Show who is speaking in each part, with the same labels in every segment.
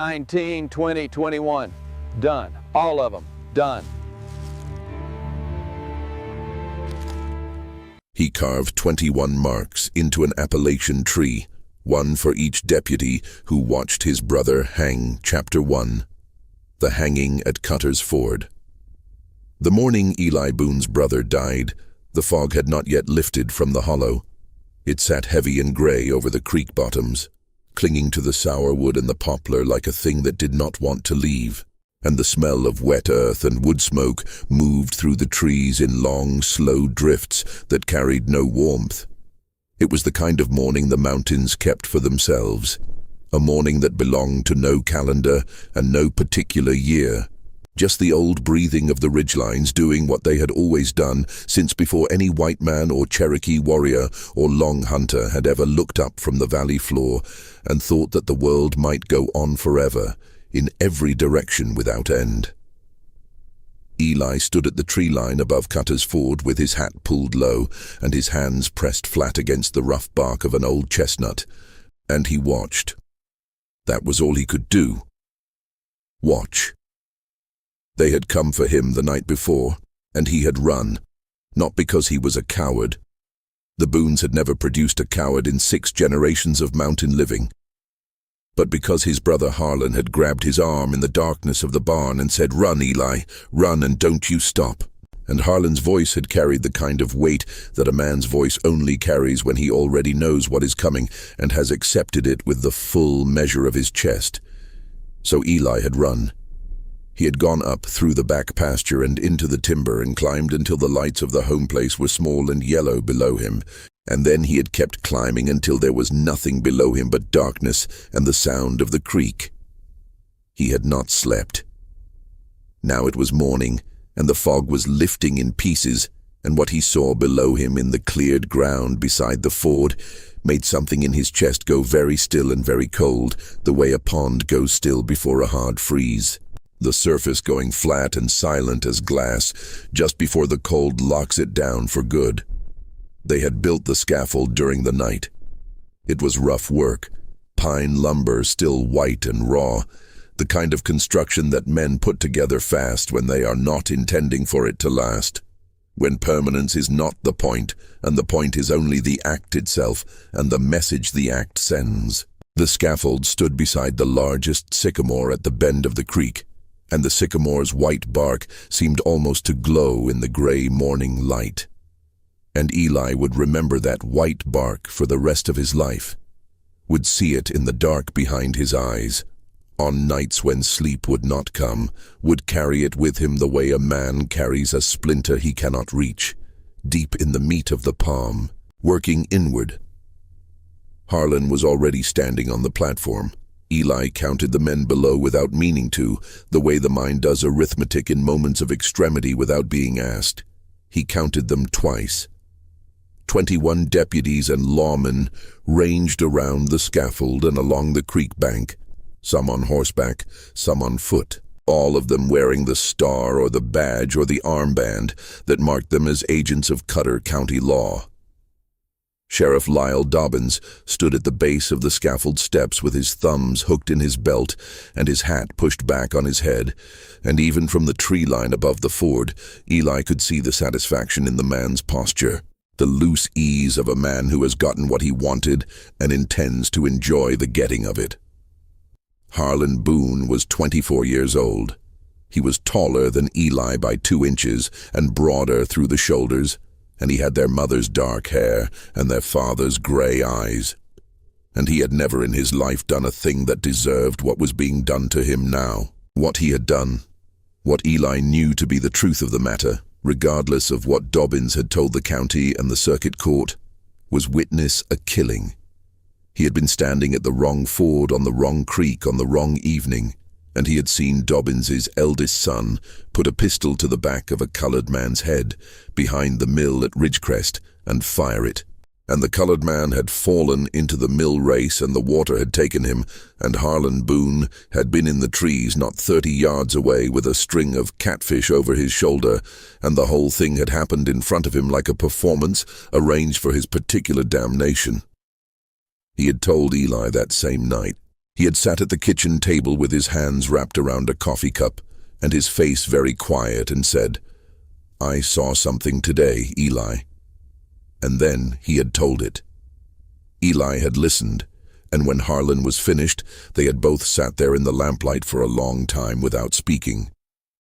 Speaker 1: 19, 20, 21. Done. All of them. Done.
Speaker 2: He carved 21 marks into an Appalachian tree, one for each deputy who watched his brother hang. Chapter 1. The Hanging at Cutter's Ford. The morning Eli Boone's brother died, the fog had not yet lifted from the hollow. It sat heavy and gray over the creek bottoms, clinging to the sour wood and the poplar like a thing that did not want to leave, and the smell of wet earth and wood smoke moved through the trees in long, slow drifts that carried no warmth. It was the kind of morning the mountains kept for themselves, a morning that belonged to no calendar and no particular year, just the old breathing of the ridgelines doing what they had always done since before any white man or Cherokee warrior or long hunter had ever looked up from the valley floor and thought that the world might go on forever, in every direction without end. Eli stood at the tree line above Cutter's Ford with his hat pulled low and his hands pressed flat against the rough bark of an old chestnut, and he watched. That was all he could do. Watch. They had come for him the night before, and he had run, not because he was a coward. The Boones had never produced a coward in 6 generations of mountain living, but because his brother Harlan had grabbed his arm in the darkness of the barn and said, "Run, Eli, run and don't you stop." And Harlan's voice had carried the kind of weight that a man's voice only carries when he already knows what is coming and has accepted it with the full measure of his chest. So Eli had run. He had gone up through the back pasture and into the timber and climbed until the lights of the home place were small and yellow below him, and then he had kept climbing until there was nothing below him but darkness and the sound of the creek. He had not slept. Now it was morning, and the fog was lifting in pieces, and what he saw below him in the cleared ground beside the ford made something in his chest go very still and very cold, the way a pond goes still before a hard freeze. The surface going flat and silent as glass just before the cold locks it down for good. They had built the scaffold during the night. It was rough work, pine lumber still white and raw, the kind of construction that men put together fast when they are not intending for it to last, when permanence is not the point, and the point is only the act itself and the message the act sends. The scaffold stood beside the largest sycamore at the bend of the creek, and the sycamore's white bark seemed almost to glow in the gray morning light. And Eli would remember that white bark for the rest of his life, would see it in the dark behind his eyes, on nights when sleep would not come, would carry it with him the way a man carries a splinter he cannot reach, deep in the meat of the palm, working inward. Harlan was already standing on the platform. Eli counted the men below without meaning to, the way the mind does arithmetic in moments of extremity without being asked. He counted them twice. 21 deputies and lawmen ranged around the scaffold and along the creek bank, some on horseback, some on foot, all of them wearing the star or the badge or the armband that marked them as agents of Cutter County law. Sheriff Lyle Dobbins stood at the base of the scaffold steps with his thumbs hooked in his belt and his hat pushed back on his head, and even from the tree line above the ford, Eli could see the satisfaction in the man's posture, the loose ease of a man who has gotten what he wanted and intends to enjoy the getting of it. Harlan Boone was 24 years old. He was taller than Eli by 2 inches and broader through the shoulders, and he had their mother's dark hair and their father's gray eyes. And he had never in his life done a thing that deserved what was being done to him now. What he had done, what Eli knew to be the truth of the matter, regardless of what Dobbins had told the county and the circuit court, was witness a killing. He had been standing at the wrong ford on the wrong creek on the wrong evening, and he had seen Dobbins's eldest son put a pistol to the back of a colored man's head behind the mill at Ridgecrest and fire it. And the colored man had fallen into the mill race and the water had taken him, and Harlan Boone had been in the trees not 30 yards away with a string of catfish over his shoulder, and the whole thing had happened in front of him like a performance arranged for his particular damnation. He had told Eli that same night, He had sat at the kitchen table with his hands wrapped around a coffee cup and his face very quiet and said, "I saw something today, Eli." And then he had told it. Eli had listened, and when Harlan was finished, they had both sat there in the lamplight for a long time without speaking,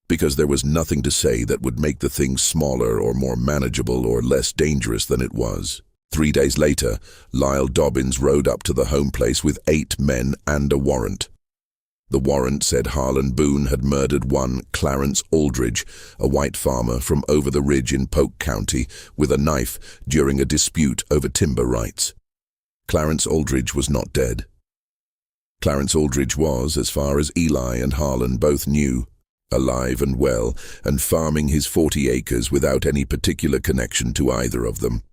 Speaker 2: because there was nothing to say that would make the thing smaller or more manageable or less dangerous than it was. 3 days later, Lyle Dobbins rode up to the home place with 8 men and a warrant. The warrant said Harlan Boone had murdered one Clarence Aldridge, a white farmer from over the ridge in Polk County, with a knife during a dispute over timber rights. Clarence Aldridge was not dead. Clarence Aldridge was, as far as Eli and Harlan both knew, alive and well, and farming his 40 acres without any particular connection to either of them.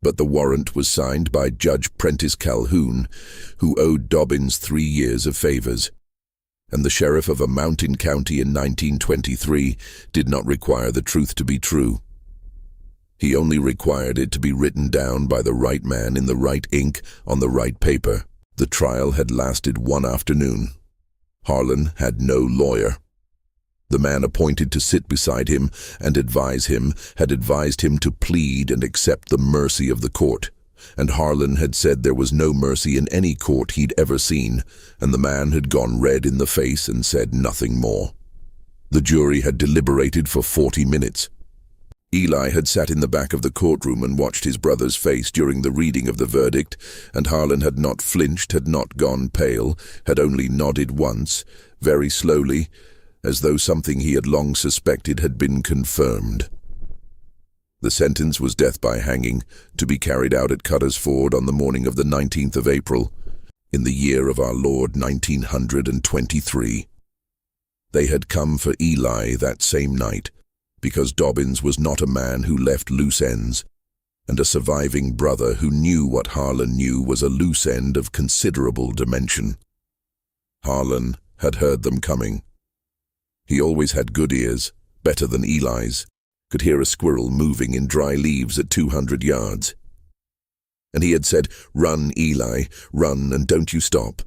Speaker 2: But the warrant was signed by Judge Prentice Calhoun, who owed Dobbins 3 years of favors, and the sheriff of a mountain county in 1923 did not require the truth to be true. He only required it to be written down by the right man in the right ink on the right paper. The trial had lasted 1 afternoon. Harlan had no lawyer. The man appointed to sit beside him and advise him had advised him to plead and accept the mercy of the court, and Harlan had said there was no mercy in any court he'd ever seen, and the man had gone red in the face and said nothing more. The jury had deliberated for 40 minutes. Eli had sat in the back of the courtroom and watched his brother's face during the reading of the verdict, and Harlan had not flinched, had not gone pale, had only nodded once, very slowly, as though something he had long suspected had been confirmed. The sentence was death by hanging, to be carried out at Cutter's Ford on the morning of the 19th of April, in the year of our Lord 1923. They had come for Eli that same night, because Dobbins was not a man who left loose ends, and a surviving brother who knew what Harlan knew was a loose end of considerable dimension. Harlan had heard them coming. He always had good ears, better than Eli's, could hear a squirrel moving in dry leaves at 200 yards. And he had said, "Run, Eli, run, and don't you stop."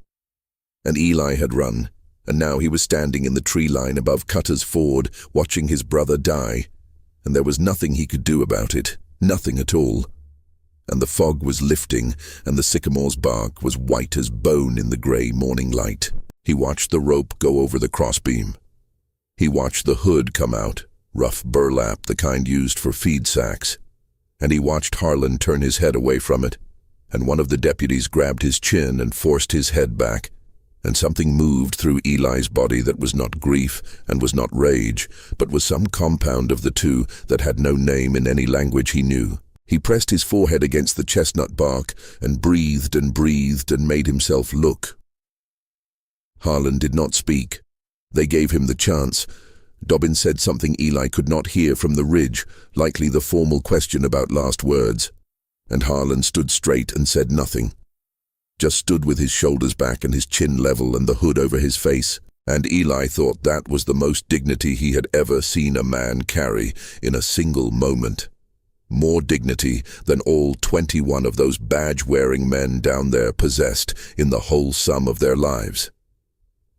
Speaker 2: And Eli had run, and now he was standing in the tree line above Cutter's Ford, watching his brother die, and there was nothing he could do about it, nothing at all. And the fog was lifting, and the sycamore's bark was white as bone in the grey morning light. He watched the rope go over the crossbeam. He watched the hood come out, rough burlap, the kind used for feed sacks, and he watched Harlan turn his head away from it, and one of the deputies grabbed his chin and forced his head back, and something moved through Eli's body that was not grief and was not rage, but was some compound of the two that had no name in any language he knew. He pressed his forehead against the chestnut bark and breathed and made himself look. Harlan did not speak. They gave him the chance. Dobbins said something Eli could not hear from the ridge, likely the formal question about last words, and Harlan stood straight and said nothing. Just stood with his shoulders back and his chin level and the hood over his face, and Eli thought that was the most dignity he had ever seen a man carry in a single moment. More dignity than all 21 of those badge-wearing men down there possessed in the whole sum of their lives.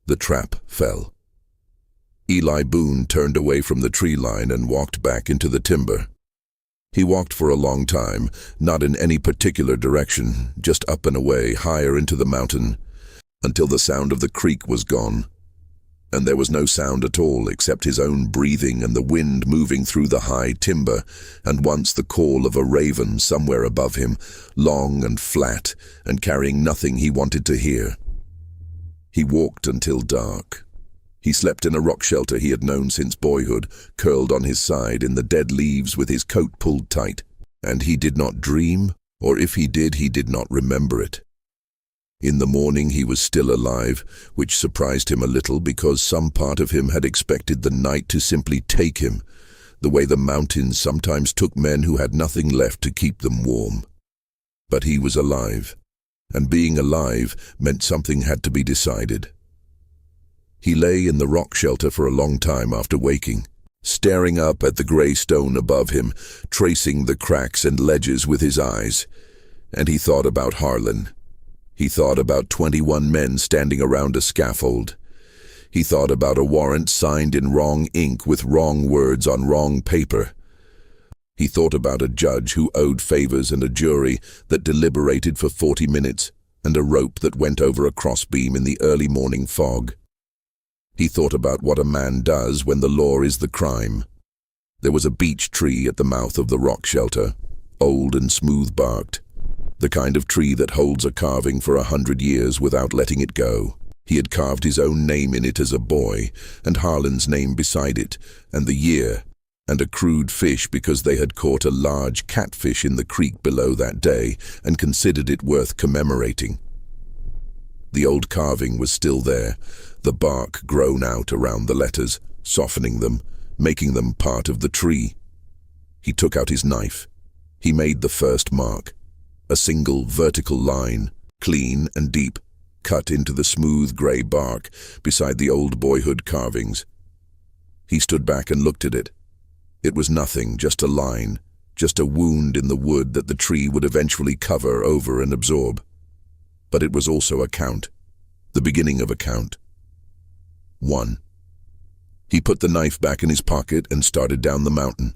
Speaker 2: The trap fell. Eli Boone turned away from the tree line and walked back into the timber. He walked for a long time, not in any particular direction, just up and away, higher into the mountain, until the sound of the creek was gone. And there was no sound at all except his own breathing and the wind moving through the high timber, and once the call of a raven somewhere above him, long and flat, and carrying nothing he wanted to hear. He walked until dark. He slept in a rock shelter he had known since boyhood, curled on his side in the dead leaves with his coat pulled tight, and he did not dream, or if he did not remember it. In the morning he was still alive, which surprised him a little because some part of him had expected the night to simply take him, the way the mountains sometimes took men who had nothing left to keep them warm. But he was alive, and being alive meant something had to be decided. He lay in the rock shelter for a long time after waking, staring up at the grey stone above him, tracing the cracks and ledges with his eyes, and he thought about Harlan. He thought about 21 men standing around a scaffold. He thought about a warrant signed in wrong ink with wrong words on wrong paper. He thought about a judge who owed favors and a jury that deliberated for 40 minutes and a rope that went over a crossbeam in the early morning fog. He thought about what a man does when the law is the crime. There was a beech tree at the mouth of the rock shelter, old and smooth-barked, the kind of tree that holds a carving for 100 years without letting it go. He had carved his own name in it as a boy, and Harlan's name beside it, and the year, and a crude fish because they had caught a large catfish in the creek below that day and considered it worth commemorating. The old carving was still there, the bark grown out around the letters, softening them, making them part of the tree. He took out his knife. He made the first mark, a single vertical line, clean and deep, cut into the smooth grey bark beside the old boyhood carvings. He stood back and looked at it. It was nothing, just a line, just a wound in the wood that the tree would eventually cover over and absorb. But it was also a count, the beginning of a count. 1. He put the knife back in his pocket and started down the mountain.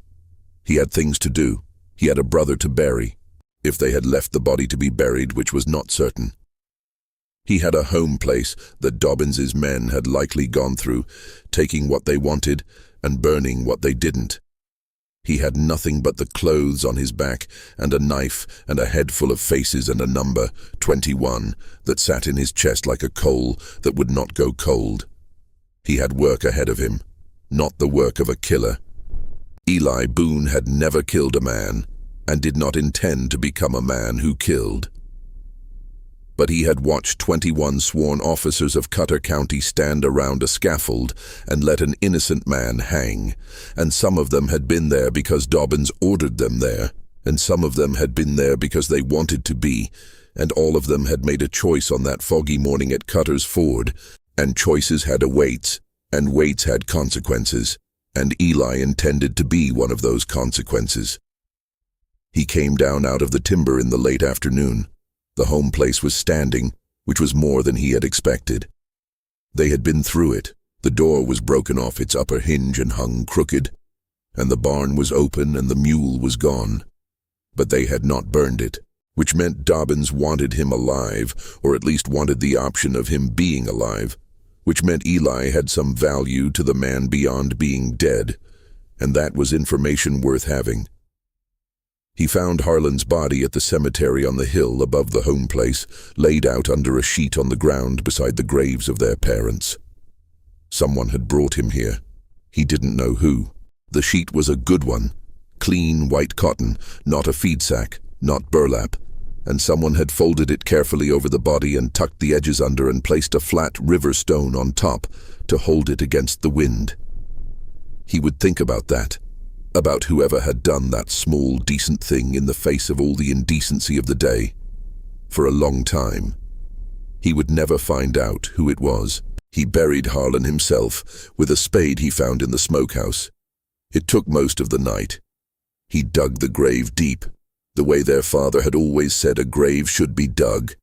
Speaker 2: He had things to do. He had a brother to bury, if they had left the body to be buried, which was not certain. He had a home place that Dobbins's men had likely gone through, taking what they wanted and burning what they didn't. He had nothing but the clothes on his back and a knife and a head full of faces and a number, 21, that sat in his chest like a coal that would not go cold. He had work ahead of him, not the work of a killer. Eli Boone had never killed a man and did not intend to become a man who killed. But he had watched 21 sworn officers of Cutter County stand around a scaffold and let an innocent man hang, and some of them had been there because Dobbins ordered them there, and some of them had been there because they wanted to be, and all of them had made a choice on that foggy morning at Cutter's Ford, and choices had a weights, and weights had consequences, and Eli intended to be one of those consequences. He came down out of the timber in the late afternoon. The home place was standing, which was more than he had expected. They had been through it. The door was broken off its upper hinge and hung crooked, and the barn was open and the mule was gone. But they had not burned it, which meant Dobbins wanted him alive, or at least wanted the option of him being alive, which meant Eli had some value to the man beyond being dead, and that was information worth having. He found Harlan's body at the cemetery on the hill above the home place, laid out under a sheet on the ground beside the graves of their parents. Someone had brought him here. He didn't know who. The sheet was a good one, clean white cotton, not a feed sack, not burlap, and someone had folded it carefully over the body and tucked the edges under and placed a flat river stone on top to hold it against the wind. He would think about that. About whoever had done that small, decent thing in the face of all the indecency of the day. For a long time. He would never find out who it was. He buried Harlan himself with a spade he found in the smokehouse. It took most of the night. He dug the grave deep, the way their father had always said a grave should be dug,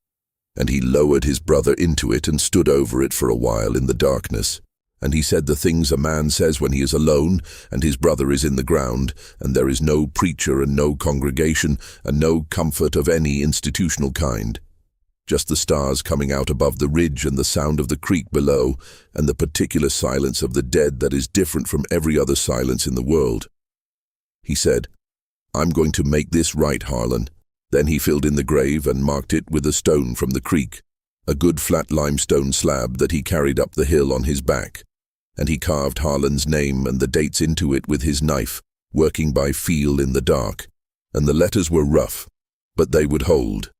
Speaker 2: and he lowered his brother into it and stood over it for a while in the darkness. And he said the things a man says when he is alone and his brother is in the ground, and there is no preacher and no congregation and no comfort of any institutional kind. Just the stars coming out above the ridge and the sound of the creek below, and the particular silence of the dead that is different from every other silence in the world. He said, "I'm going to make this right, Harlan." Then he filled in the grave and marked it with a stone from the creek, a good flat limestone slab that he carried up the hill on his back. And he carved Harlan's name and the dates into it with his knife, working by feel in the dark, and the letters were rough, but they would hold.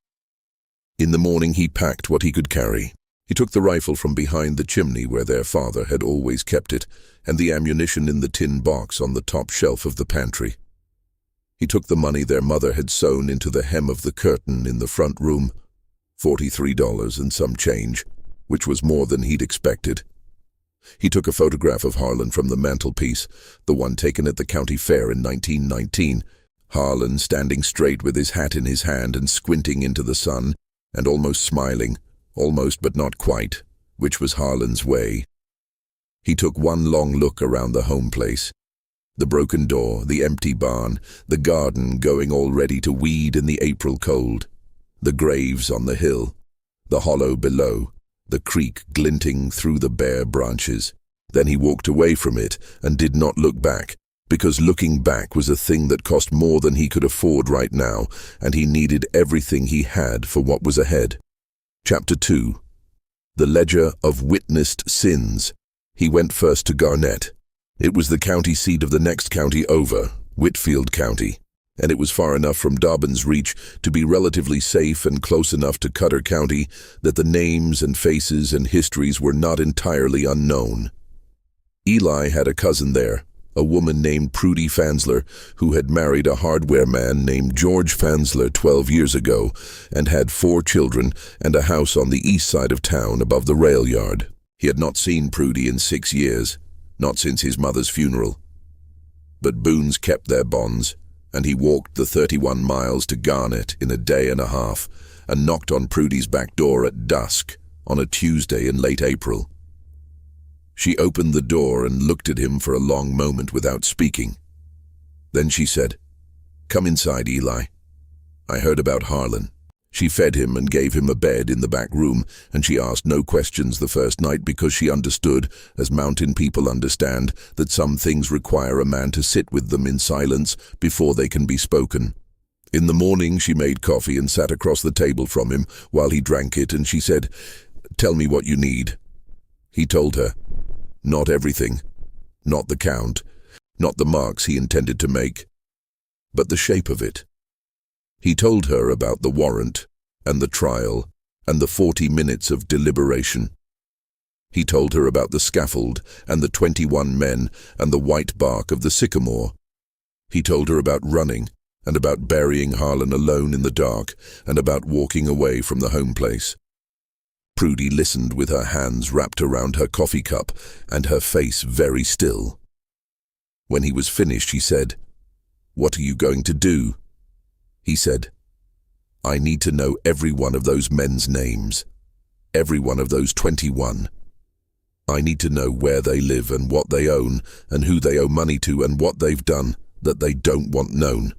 Speaker 2: In the morning he packed what he could carry. He took the rifle from behind the chimney where their father had always kept it, and the ammunition in the tin box on the top shelf of the pantry. He took the money their mother had sewn into the hem of the curtain in the front room, $43 and some change, which was more than he'd expected. He took a photograph of Harlan from the mantelpiece, the one taken at the county fair in 1919, Harlan standing straight with his hat in his hand and squinting into the sun, and almost smiling, almost but not quite, which was Harlan's way. He took one long look around the home place. The broken door, the empty barn, the garden going already to weed in the April cold, the graves on the hill, the hollow below, the creek glinting through the bare branches. Then he walked away from it and did not look back, because looking back was a thing that cost more than he could afford right now, and he needed everything he had for what was ahead. Chapter 2. The Ledger of Witnessed Sins. He went first to Garnett. It was the county seat of the next county over, Whitfield County, and it was far enough from Dobbin's reach to be relatively safe and close enough to Cutter County that the names and faces and histories were not entirely unknown. Eli had a cousin there, a woman named Prudy Fansler, who had married a hardware man named George Fansler 12 years ago and had 4 children and a house on the east side of town above the rail yard. He had not seen Prudy in 6 years, not since his mother's funeral. But boons kept their bonds, and he walked the 31 miles to Garnett in a day and a half and knocked on Prudy's back door at dusk on a Tuesday in late April. She opened the door and looked at him for a long moment without speaking. Then she said, "Come inside, Eli. I heard about Harlan." She fed him and gave him a bed in the back room, and she asked no questions the first night because she understood, as mountain people understand, that some things require a man to sit with them in silence before they can be spoken. In the morning she made coffee and sat across the table from him while he drank it, and she said, "Tell me what you need." He told her. Not everything. Not the count. Not the marks he intended to make. But the shape of it. He told her about the warrant, and the trial, and the 40 minutes of deliberation. He told her about the scaffold, and the 21 men, and the white bark of the sycamore. He told her about running, and about burying Harlan alone in the dark, and about walking away from the home place. Prudy listened with her hands wrapped around her coffee cup, and her face very still. When he was finished, he said, "What are you going to do?" He said, "I need to know every one of those men's names. Every one of those 21. I need to know where they live and what they own and who they owe money to and what they've done that they don't want known."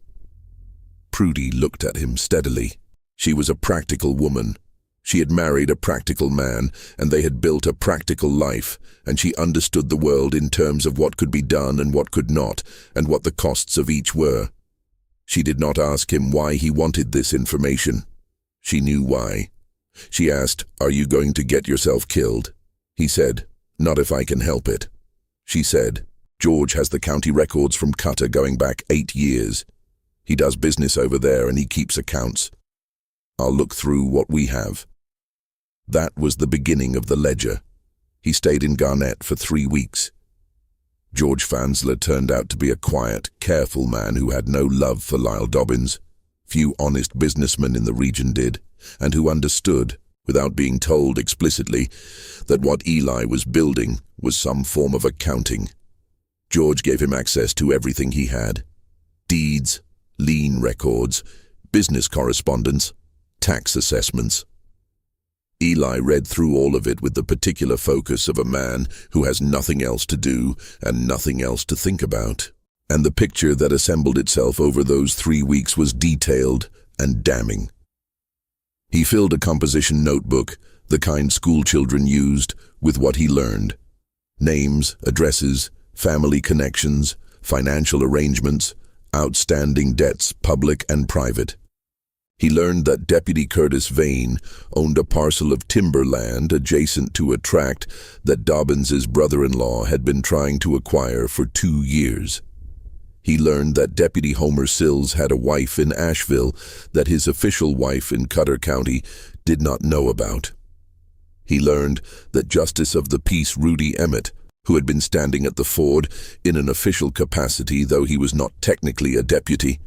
Speaker 2: Prudy looked at him steadily. She was a practical woman. She had married a practical man, and they had built a practical life, and she understood the world in terms of what could be done and what could not, and what the costs of each were. She did not ask him why he wanted this information. She knew why. She asked, "Are you going to get yourself killed?" He said, "Not if I can help it." She said, "George has the county records from Cutter going back 8 years. He does business over there and he keeps accounts. I'll look through what we have." That was the beginning of the ledger. He stayed in Garnett for 3 weeks. George Fansler turned out to be a quiet, careful man who had no love for Lyle Dobbins. Few honest businessmen in the region did, and who understood, without being told explicitly, that what Eli was building was some form of accounting. George gave him access to everything he had. Deeds, lien records, business correspondence, tax assessments. Eli read through all of it with the particular focus of a man who has nothing else to do and nothing else to think about. And the picture that assembled itself over those 3 weeks was detailed and damning. He filled a composition notebook, the kind schoolchildren used, with what he learned. Names, addresses, family connections, financial arrangements, outstanding debts, public and private. He learned that Deputy Curtis Vane owned a parcel of timber land adjacent to a tract that Dobbins's brother-in-law had been trying to acquire for 2 years. He learned that Deputy Homer Sills had a wife in Asheville that his official wife in Cutter County did not know about. He learned that Justice of the Peace Rudy Emmett, who had been standing at the ford in an official capacity though he was not technically a deputy,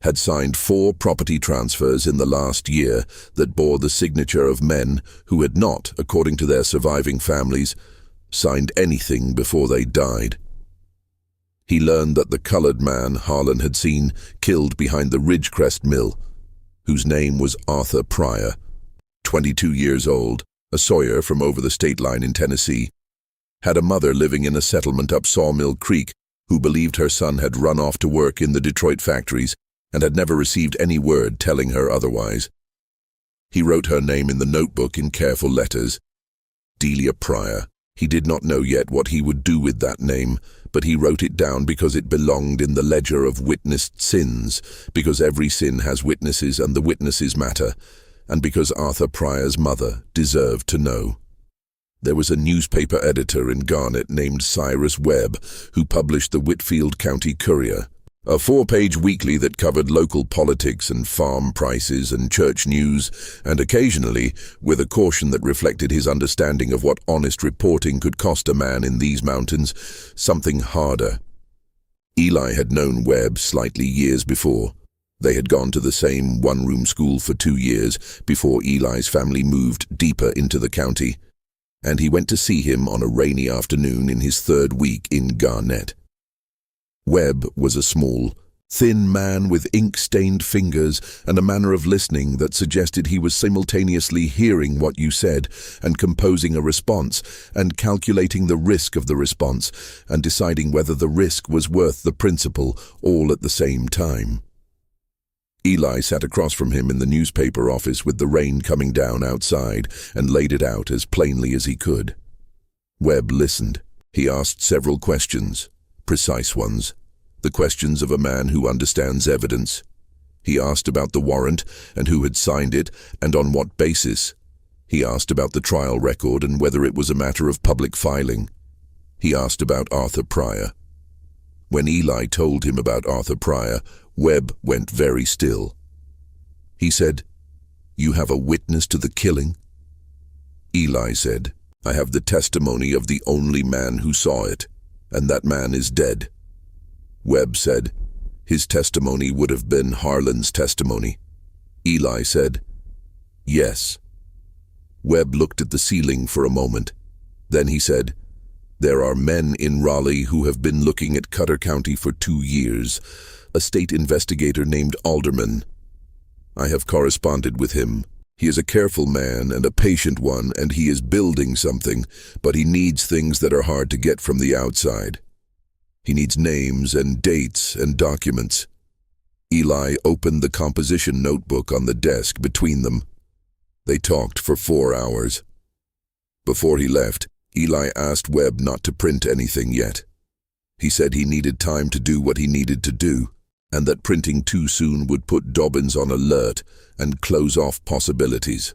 Speaker 2: had signed 4 property transfers in the last year that bore the signature of men who had not, according to their surviving families, signed anything before they died. He learned that the colored man Harlan had seen killed behind the Ridgecrest Mill, whose name was Arthur Pryor, 22 years old, a sawyer from over the state line in Tennessee, had a mother living in a settlement up Sawmill Creek who believed her son had run off to work in the Detroit factories and had never received any word telling her otherwise. He wrote her name in the notebook in careful letters. Delia Pryor. He did not know yet what he would do with that name, but he wrote it down because it belonged in the ledger of witnessed sins, because every sin has witnesses and the witnesses matter, and because Arthur Pryor's mother deserved to know. There was a newspaper editor in Garnett named Cyrus Webb who published the Whitfield County Courier, a 4-page weekly that covered local politics and farm prices and church news, and occasionally, with a caution that reflected his understanding of what honest reporting could cost a man in these mountains, something harder. Eli had known Webb slightly years before. They had gone to the same one-room school for 2 years before Eli's family moved deeper into the county, and he went to see him on a rainy afternoon in his 3rd week in Garnett. Webb was a small, thin man with ink-stained fingers and a manner of listening that suggested he was simultaneously hearing what you said and composing a response and calculating the risk of the response and deciding whether the risk was worth the principle all at the same time. Eli sat across from him in the newspaper office with the rain coming down outside and laid it out as plainly as he could. Webb listened. He asked several questions, precise ones, the questions of a man who understands evidence. He asked about the warrant and who had signed it and on what basis. He asked about the trial record and whether it was a matter of public filing. He asked about Arthur Pryor. When Eli told him about Arthur Pryor, Webb went very still. He said, "You have a witness to the killing?" Eli said, "I have the testimony of the only man who saw it, and that man is dead." Webb said, "His testimony would have been Harlan's testimony." Eli said, "Yes." Webb looked at the ceiling for a moment. Then he said, "There are men in Raleigh who have been looking at Cutter County for 2 years. A state investigator named Alderman. I have corresponded with him. He is a careful man and a patient one, and he is building something, but he needs things that are hard to get from the outside. He needs names and dates and documents." Eli opened the composition notebook on the desk between them. They talked for 4 hours. Before he left, Eli asked Webb not to print anything yet. He said he needed time to do what he needed to do, and that printing too soon would put Dobbins on alert and close off possibilities.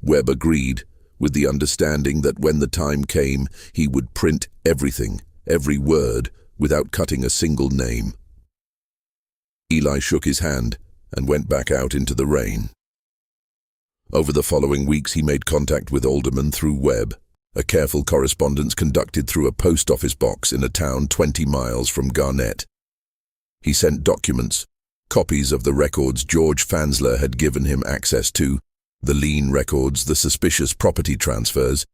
Speaker 2: Webb agreed, with the understanding that when the time came, he would print everything, every word, without cutting a single name. Eli shook his hand and went back out into the rain. Over the following weeks he made contact with Alderman through Webb, a careful correspondence conducted through a post office box in a town 20 miles from Garnett. He sent documents, copies of the records George Fansler had given him access to, the lien records, the suspicious property transfers,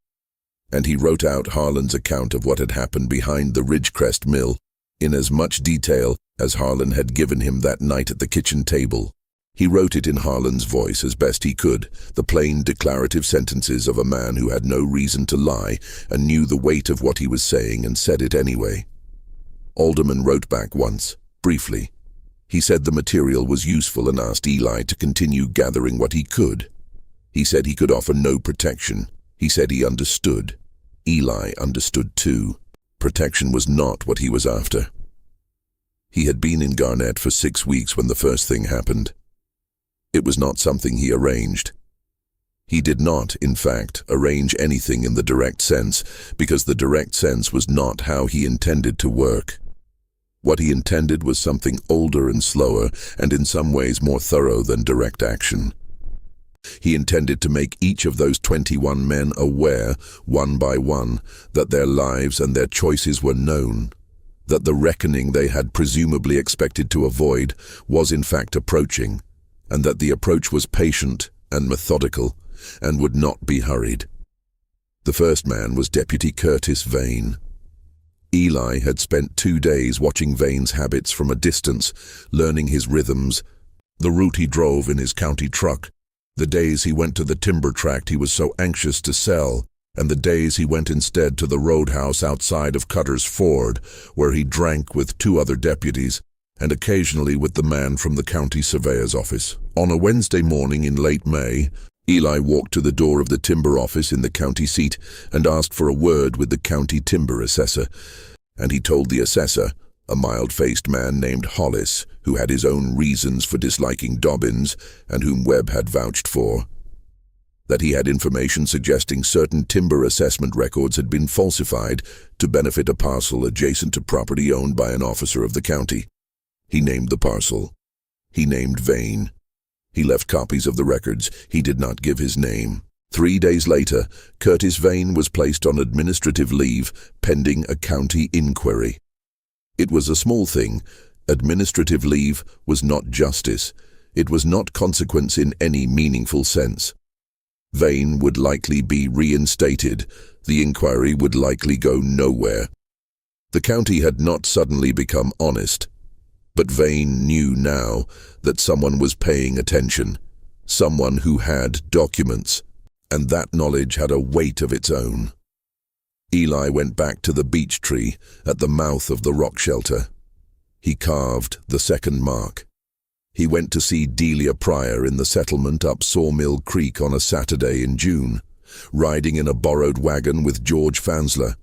Speaker 2: and he wrote out Harlan's account of what had happened behind the Ridgecrest Mill in as much detail as Harlan had given him that night at the kitchen table. He wrote it in Harlan's voice as best he could, the plain declarative sentences of a man who had no reason to lie and knew the weight of what he was saying and said it anyway. Alderman wrote back once, briefly. He said the material was useful and asked Eli to continue gathering what he could. He said he could offer no protection. He said he understood. Eli understood too. Protection was not what he was after. He had been in Garnett for 6 weeks when the first thing happened. It was not something he arranged. He did not, in fact, arrange anything in the direct sense, because the direct sense was not how he intended to work. What he intended was something older and slower, and in some ways more thorough than direct action. He intended to make each of those 21 men aware, one by one, that their lives and their choices were known, that the reckoning they had presumably expected to avoid was in fact approaching, and that the approach was patient and methodical, and would not be hurried. The first man was Deputy Curtis Vane. Eli had spent 2 days watching Vane's habits from a distance, learning his rhythms, the route he drove in his county truck, The days he went to the timber tract he was so anxious to sell, and the days he went instead to the roadhouse outside of Cutter's Ford, where he drank with 2 other deputies, and occasionally with the man from the county surveyor's office. On a Wednesday morning in late May, Eli walked to the door of the timber office in the county seat and asked for a word with the county timber assessor, and he told the assessor, a mild-faced man named Hollis, who had his own reasons for disliking Dobbins and whom Webb had vouched for, that he had information suggesting certain timber assessment records had been falsified to benefit a parcel adjacent to property owned by an officer of the county. He named the parcel. He named Vane. He left copies of the records. He did not give his name. 3 days later, Curtis Vane was placed on administrative leave pending a county inquiry. It was a small thing. Administrative leave was not justice. It was not consequence in any meaningful sense. Vane would likely be reinstated. The inquiry would likely go nowhere. The county had not suddenly become honest, but Vane knew now that someone was paying attention, someone who had documents, and that knowledge had a weight of its own. Eli went back to the beech tree at the mouth of the rock shelter. He carved the second mark. He went to see Delia Pryor in the settlement up Sawmill Creek on a Saturday in June, riding in a borrowed wagon with George Fansler,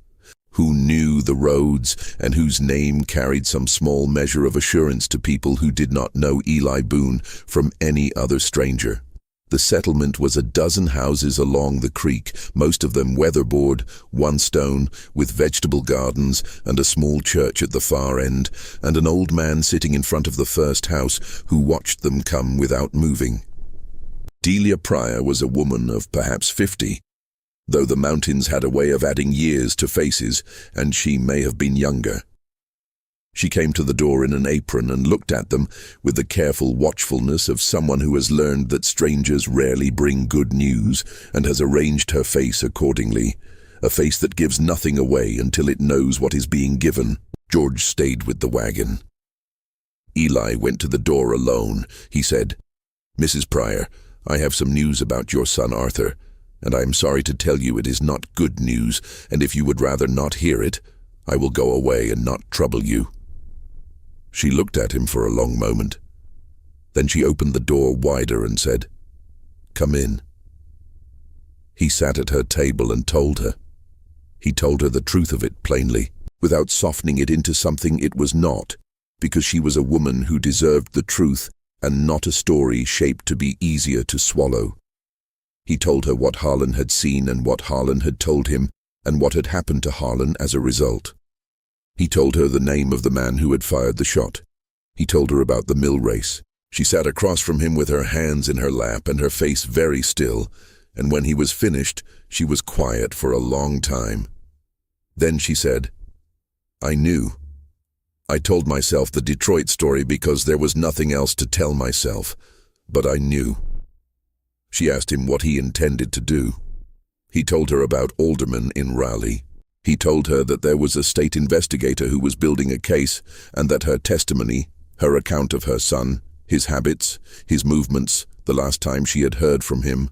Speaker 2: who knew the roads and whose name carried some small measure of assurance to people who did not know Eli Boone from any other stranger. The settlement was 12 houses along the creek, most of them weatherboard, one stone, with vegetable gardens and a small church at the far end, and an old man sitting in front of the first house who watched them come without moving. Delia Pryor was a woman of perhaps 50, though the mountains had a way of adding years to faces, and she may have been younger. She came to the door in an apron and looked at them with the careful watchfulness of someone who has learned that strangers rarely bring good news and has arranged her face accordingly, a face that gives nothing away until it knows what is being given. George stayed with the wagon. Eli went to the door alone. He said, "Mrs. Pryor, I have some news about your son Arthur, and I am sorry to tell you it is not good news, and if you would rather not hear it, I will go away and not trouble you." She looked at him for a long moment. Then she opened the door wider and said, "Come in." He sat at her table and told her. He told her the truth of it plainly, without softening it into something it was not, because she was a woman who deserved the truth and not a story shaped to be easier to swallow. He told her what Harlan had seen and what Harlan had told him, and what had happened to Harlan as a result. He told her the name of the man who had fired the shot. He told her about the mill race. She sat across from him with her hands in her lap and her face very still, and when he was finished, she was quiet for a long time. Then she said, "I knew. I told myself the Detroit story because there was nothing else to tell myself, but I knew." She asked him what he intended to do. He told her about aldermen in Raleigh. He told her that there was a state investigator who was building a case, and that her testimony, her account of her son, his habits, his movements, the last time she had heard from him,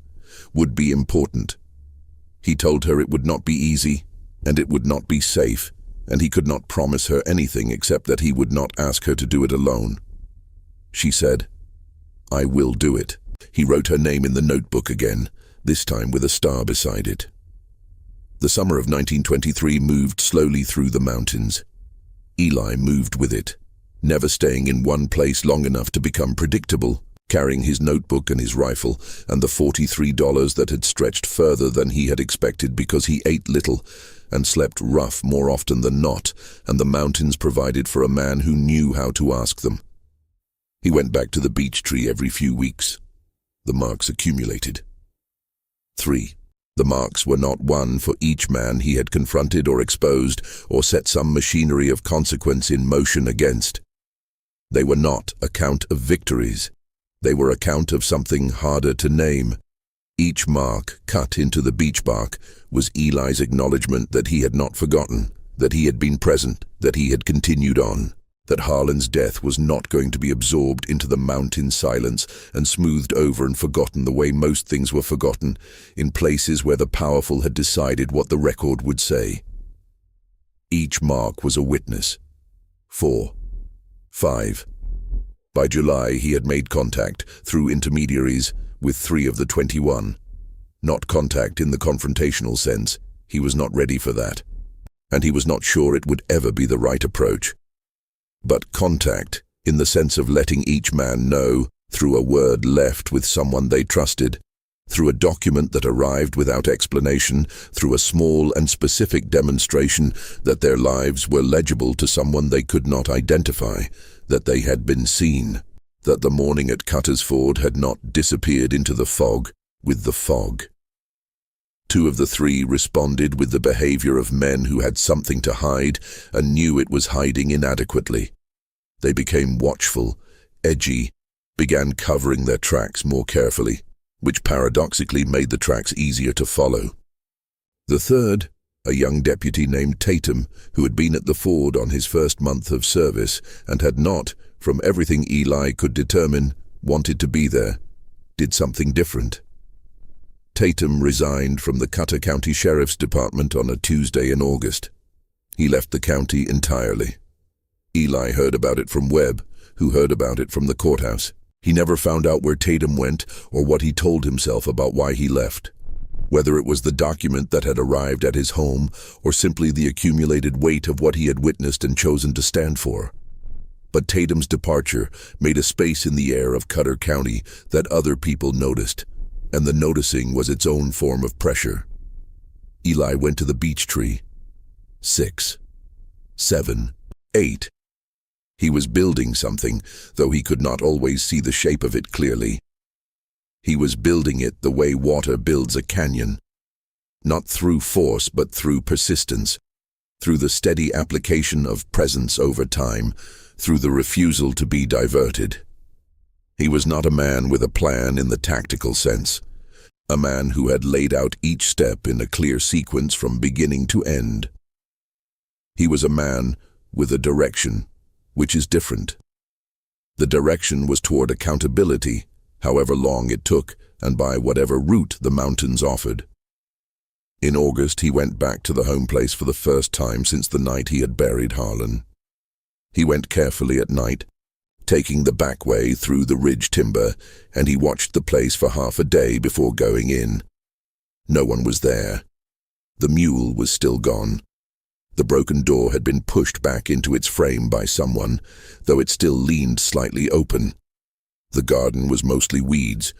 Speaker 2: would be important. He told her it would not be easy, and it would not be safe, and he could not promise her anything except that he would not ask her to do it alone. She said, "I will do it." He wrote her name in the notebook again, this time with a star beside it. The summer of 1923 moved slowly through the mountains. Eli moved with it, never staying in one place long enough to become predictable, carrying his notebook and his rifle and the $43 that had stretched further than he had expected because he ate little and slept rough more often than not, and the mountains provided for a man who knew how to ask them. He went back to the beech tree every few weeks. The marks accumulated. 3. The marks were not one for each man he had confronted or exposed or set some machinery of consequence in motion against. They were not a count of victories. They were a count of something harder to name. Each mark cut into the beech bark was Eli's acknowledgement that he had not forgotten, that he had been present, that he had continued on. that Harlan's death was not going to be absorbed into the mountain silence and smoothed over and forgotten the way most things were forgotten, in places where the powerful had decided what the record would say. Each mark was a witness. 4. 5. By July, he had made contact, through intermediaries, with 3 of the 21. Not contact in the confrontational sense. He was not ready for that. And he was not sure it would ever be the right approach. But contact, in the sense of letting each man know, through a word left with someone they trusted, through a document that arrived without explanation, through a small and specific demonstration that their lives were legible to someone they could not identify, that they had been seen, that the morning at Cutter's Ford had not disappeared into the fog with the fog. 2 of the 3 responded with the behavior of men who had something to hide and knew it was hiding inadequately. They became watchful, edgy, began covering their tracks more carefully, which paradoxically made the tracks easier to follow. The 3rd, a young deputy named Tatum, who had been at the Ford on his first month of service and had not, from everything Eli could determine, wanted to be there, did something different. Tatum resigned from the Cutter County Sheriff's Department on a Tuesday in August. He left the county entirely. Eli heard about it from Webb, who heard about it from the courthouse. He never found out where Tatum went or what he told himself about why he left. Whether it was the document that had arrived at his home or simply the accumulated weight of what he had witnessed and chosen to stand for. But Tatum's departure made a space in the air of Cutter County that other people noticed, and the noticing was its own form of pressure. Eli went to the beech tree. 6. 7. 8. He was building something, though he could not always see the shape of it clearly. He was building it the way water builds a canyon. Not through force, but through persistence, through the steady application of presence over time, through the refusal to be diverted. He was not a man with a plan in the tactical sense, a man who had laid out each step in a clear sequence from beginning to end. He was a man with a direction, which is different. The direction was toward accountability, however long it took, and by whatever route the mountains offered. In August, he went back to the home place for the first time since the night he had buried Harlan. He went carefully at night, taking the back way through the ridge timber, and he watched the place for half a day before going in. No one was there. The mule was still gone. The broken door had been pushed back into its frame by someone, though it still leaned slightly open. The garden was mostly weeds.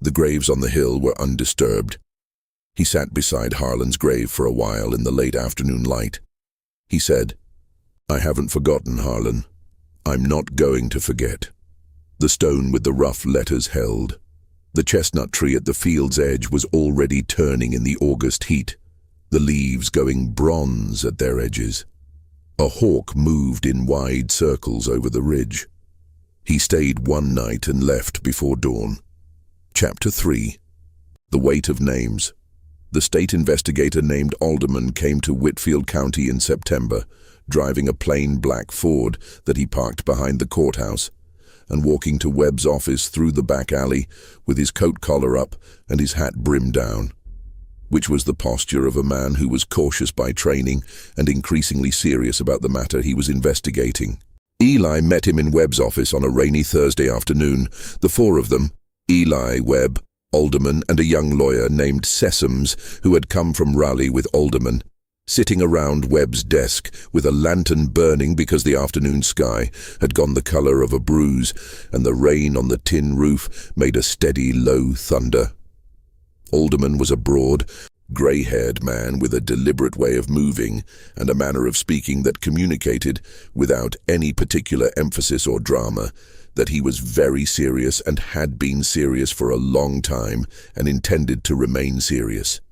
Speaker 2: The graves on the hill were undisturbed. He sat beside Harlan's grave for a while in the late afternoon light. He said, "I haven't forgotten, Harlan. I'm not going to forget." The stone with the rough letters held. The chestnut tree at the field's edge was already turning in the August heat, the leaves going bronze at their edges. A hawk moved in wide circles over the ridge. He stayed one night and left before dawn. Chapter 3. The Weight of Names. The state investigator named Alderman came to Whitfield County in September, driving a plain black Ford that he parked behind the courthouse, and walking to Webb's office through the back alley with his coat collar up and his hat brimmed down, which was the posture of a man who was cautious by training and increasingly serious about the matter he was investigating. Eli met him in Webb's office on a rainy Thursday afternoon, the 4 of them, Eli, Webb, Alderman, and a young lawyer named Sessoms, who had come from Raleigh with Alderman, sitting around Webb's desk with a lantern burning because the afternoon sky had gone the color of a bruise and the rain on the tin roof made a steady, low thunder. Alderman was a broad, grey-haired man with a deliberate way of moving and a manner of speaking that communicated, without any particular emphasis or drama, that he was very serious and had been serious for a long time and intended to remain serious.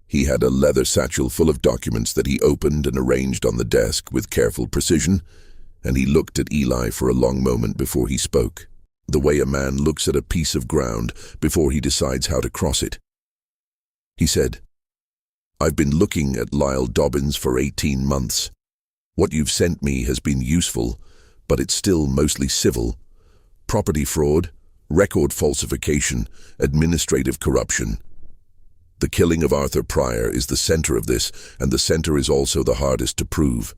Speaker 2: He had a leather satchel full of documents that he opened and arranged on the desk with careful precision, and he looked at Eli for a long moment before he spoke, the way a man looks at a piece of ground before he decides how to cross it. He said, "I've been looking at Lyle Dobbins for 18 months. What you've sent me has been useful, but it's still mostly civil. Property fraud, record falsification, administrative corruption. The killing of Arthur Pryor is the center of this, and the center is also the hardest to prove.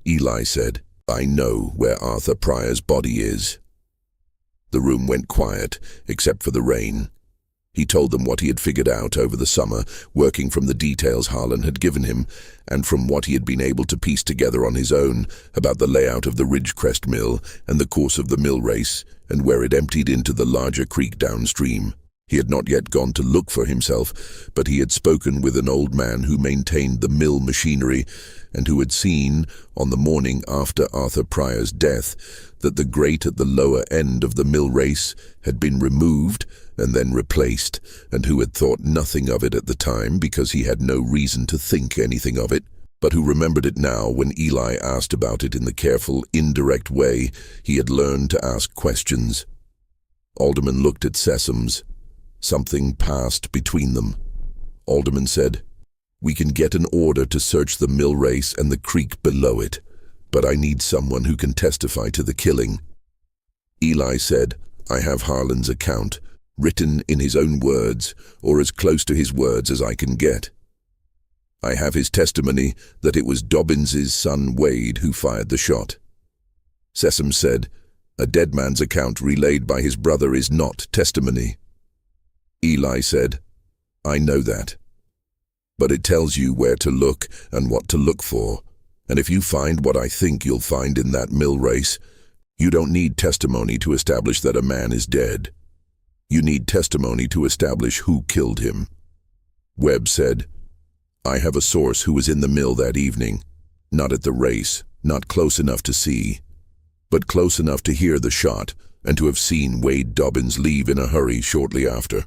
Speaker 2: Eli said, "I know where Arthur Pryor's body is." The room went quiet, except for the rain. He told them what he had figured out over the summer, working from the details Harlan had given him, and from what he had been able to piece together on his own about the layout of the Ridgecrest mill and the course of the mill race, and where it emptied into the larger creek downstream. He had not yet gone to look for himself, but he had spoken with an old man who maintained the mill machinery and who had seen, on the morning after Arthur Pryor's death, that the grate at the lower end of the mill race had been removed and then replaced, and who had thought nothing of it at the time because he had no reason to think anything of it, but who remembered it now when Eli asked about it in the careful, indirect way he had learned to ask questions. Alderman looked at Sessoms. Something passed between them. Alderman said, "We can get an order to search the mill race and the creek below it, but I need someone who can testify to the killing." Eli said, "I have Harlan's account, written in his own words, or as close to his words as I can get. I have his testimony that it was Dobbins's son Wade who fired the shot." Sessom said, "A dead man's account relayed by his brother is not testimony." Eli said, "I know that. But it tells you where to look and what to look for, and if you find what I think you'll find in that mill race, you don't need testimony to establish that a man is dead. You need testimony to establish who killed him." Webb said, "I have a source who was in the mill that evening, not at the race, not close enough to see, but close enough to hear the shot and to have seen Wade Dobbins leave in a hurry shortly after."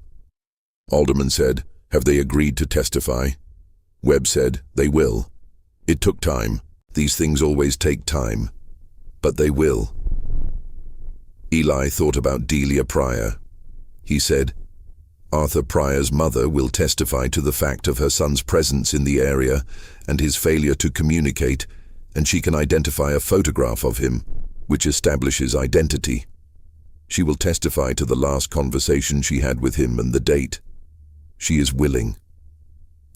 Speaker 2: Alderman said, "Have they agreed to testify?" Webb said, "They will. It took time. These things always take time. But they will." Eli thought about Delia Pryor. He said, "Arthur Pryor's mother will testify to the fact of her son's presence in the area and his failure to communicate, and she can identify a photograph of him, which establishes identity. She will testify to the last conversation she had with him and the date. She is willing."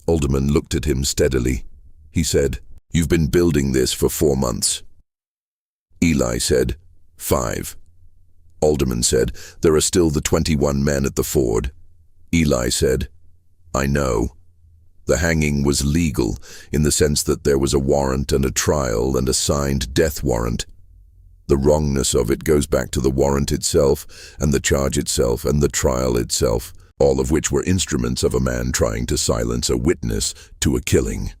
Speaker 2: Alderman looked at him steadily. He said, "You've been building this for 4 months." Eli said, 5. Alderman said, "There are still the 21 men at the ford." Eli said, "I know. The hanging was legal in the sense that there was a warrant and a trial and a signed death warrant. The wrongness of it goes back to the warrant itself and the charge itself and the trial itself, all of which were instruments of a man trying to silence a witness to a killing.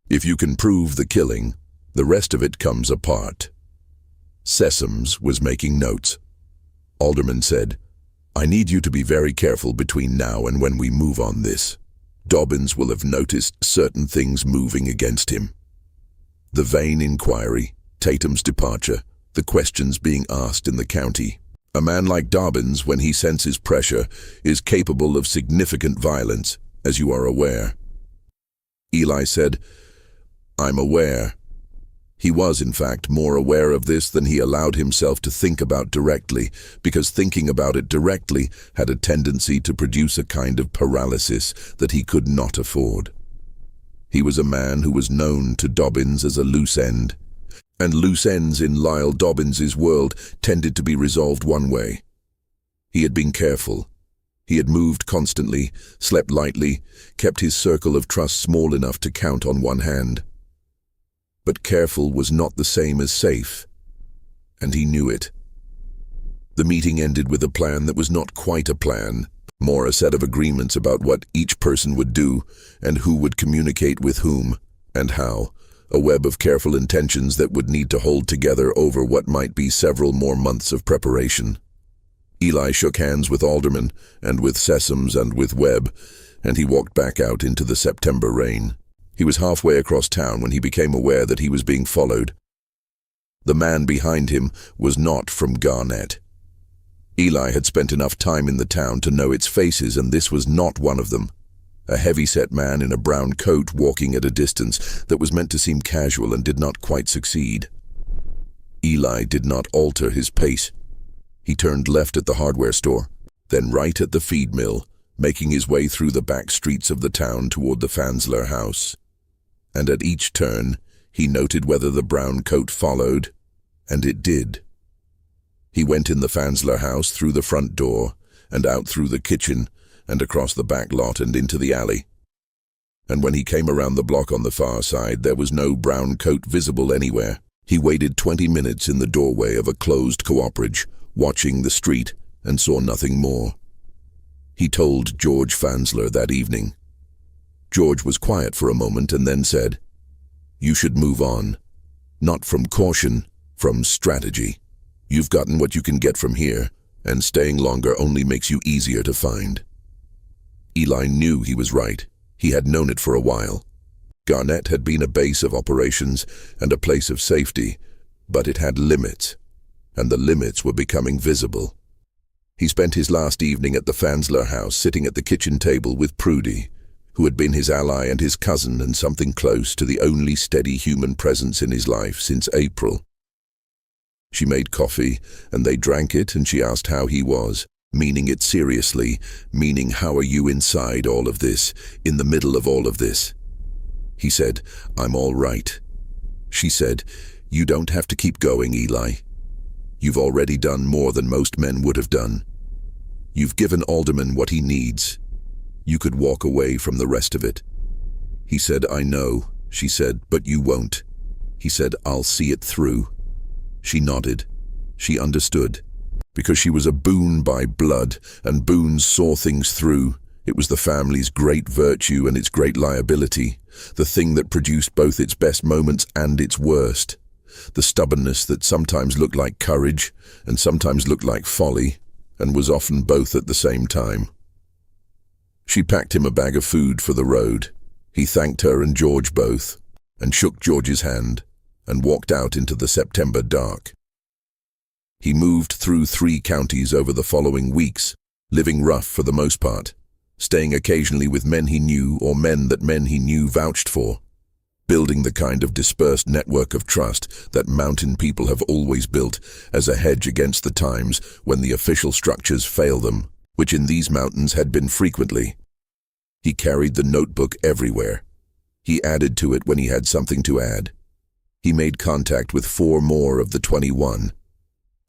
Speaker 2: If you can prove the killing, the rest of it comes apart." Sessoms was making notes. Alderman said, "I need you to be very careful between now and when we move on this. Dobbins will have noticed certain things moving against him. The Vane inquiry, Tatum's departure, the questions being asked in the county. A man like Dobbins, when he senses pressure, is capable of significant violence, as you are aware." Eli said, "I'm aware." He was, in fact, more aware of this than he allowed himself to think about directly, because thinking about it directly had a tendency to produce a kind of paralysis that he could not afford. He was a man who was known to Dobbins as a loose end, and loose ends in Lyle Dobbins's world tended to be resolved one way. He had been careful. He had moved constantly, slept lightly, kept his circle of trust small enough to count on one hand. But careful was not the same as safe, and he knew it. The meeting ended with a plan that was not quite a plan, more a set of agreements about what each person would do and who would communicate with whom and how, a web of careful intentions that would need to hold together over what might be several more months of preparation. Eli shook hands with Alderman and with Sessoms and with Webb, and he walked back out into the September rain. He was halfway across town when he became aware that he was being followed. The man behind him was not from Garnett. Eli had spent enough time in the town to know its faces, and this was not one of them. A heavy-set man in a brown coat walking at a distance that was meant to seem casual and did not quite succeed. Eli did not alter his pace. He turned left at the hardware store, then right at the feed mill, making his way through the back streets of the town toward the Fansler house. And at each turn, he noted whether the brown coat followed, and it did. He went in the Fansler house through the front door, and out through the kitchen, and across the back lot and into the alley. And when he came around the block on the far side, there was no brown coat visible anywhere. He waited 20 minutes in the doorway of a closed cooperative, watching the street, and saw nothing more. He told George Fansler that evening. George was quiet for a moment and then said, "You should move on. Not from caution, from strategy. You've gotten what you can get from here, and staying longer only makes you easier to find." Eli knew he was right. He had known it for a while. Garnett had been a base of operations and a place of safety, but it had limits, and the limits were becoming visible. He spent his last evening at the Fansler house sitting at the kitchen table with Prudy, who had been his ally and his cousin and something close to the only steady human presence in his life since April. She made coffee, and they drank it, and she asked how he was, meaning it seriously, meaning how are you inside all of this, in the middle of all of this? He said, "I'm all right." She said, "You don't have to keep going, Eli. You've already done more than most men would have done. You've given Alderman what he needs. You could walk away from the rest of it." He said, "I know," she said, "but you won't." He said, "I'll see it through." She nodded. She understood. Because she was a Boone by blood, and Boones saw things through. It was the family's great virtue and its great liability, the thing that produced both its best moments and its worst. The stubbornness that sometimes looked like courage and sometimes looked like folly, and was often both at the same time. She packed him a bag of food for the road. He thanked her and George both, and shook George's hand, and walked out into the September dark. He moved through 3 counties over the following weeks, living rough for the most part, staying occasionally with men he knew or men that men he knew vouched for, building the kind of dispersed network of trust that mountain people have always built as a hedge against the times when the official structures fail them, which in these mountains had been frequently. He carried the notebook everywhere. He added to it when he had something to add. He made contact with 4 more of the 21.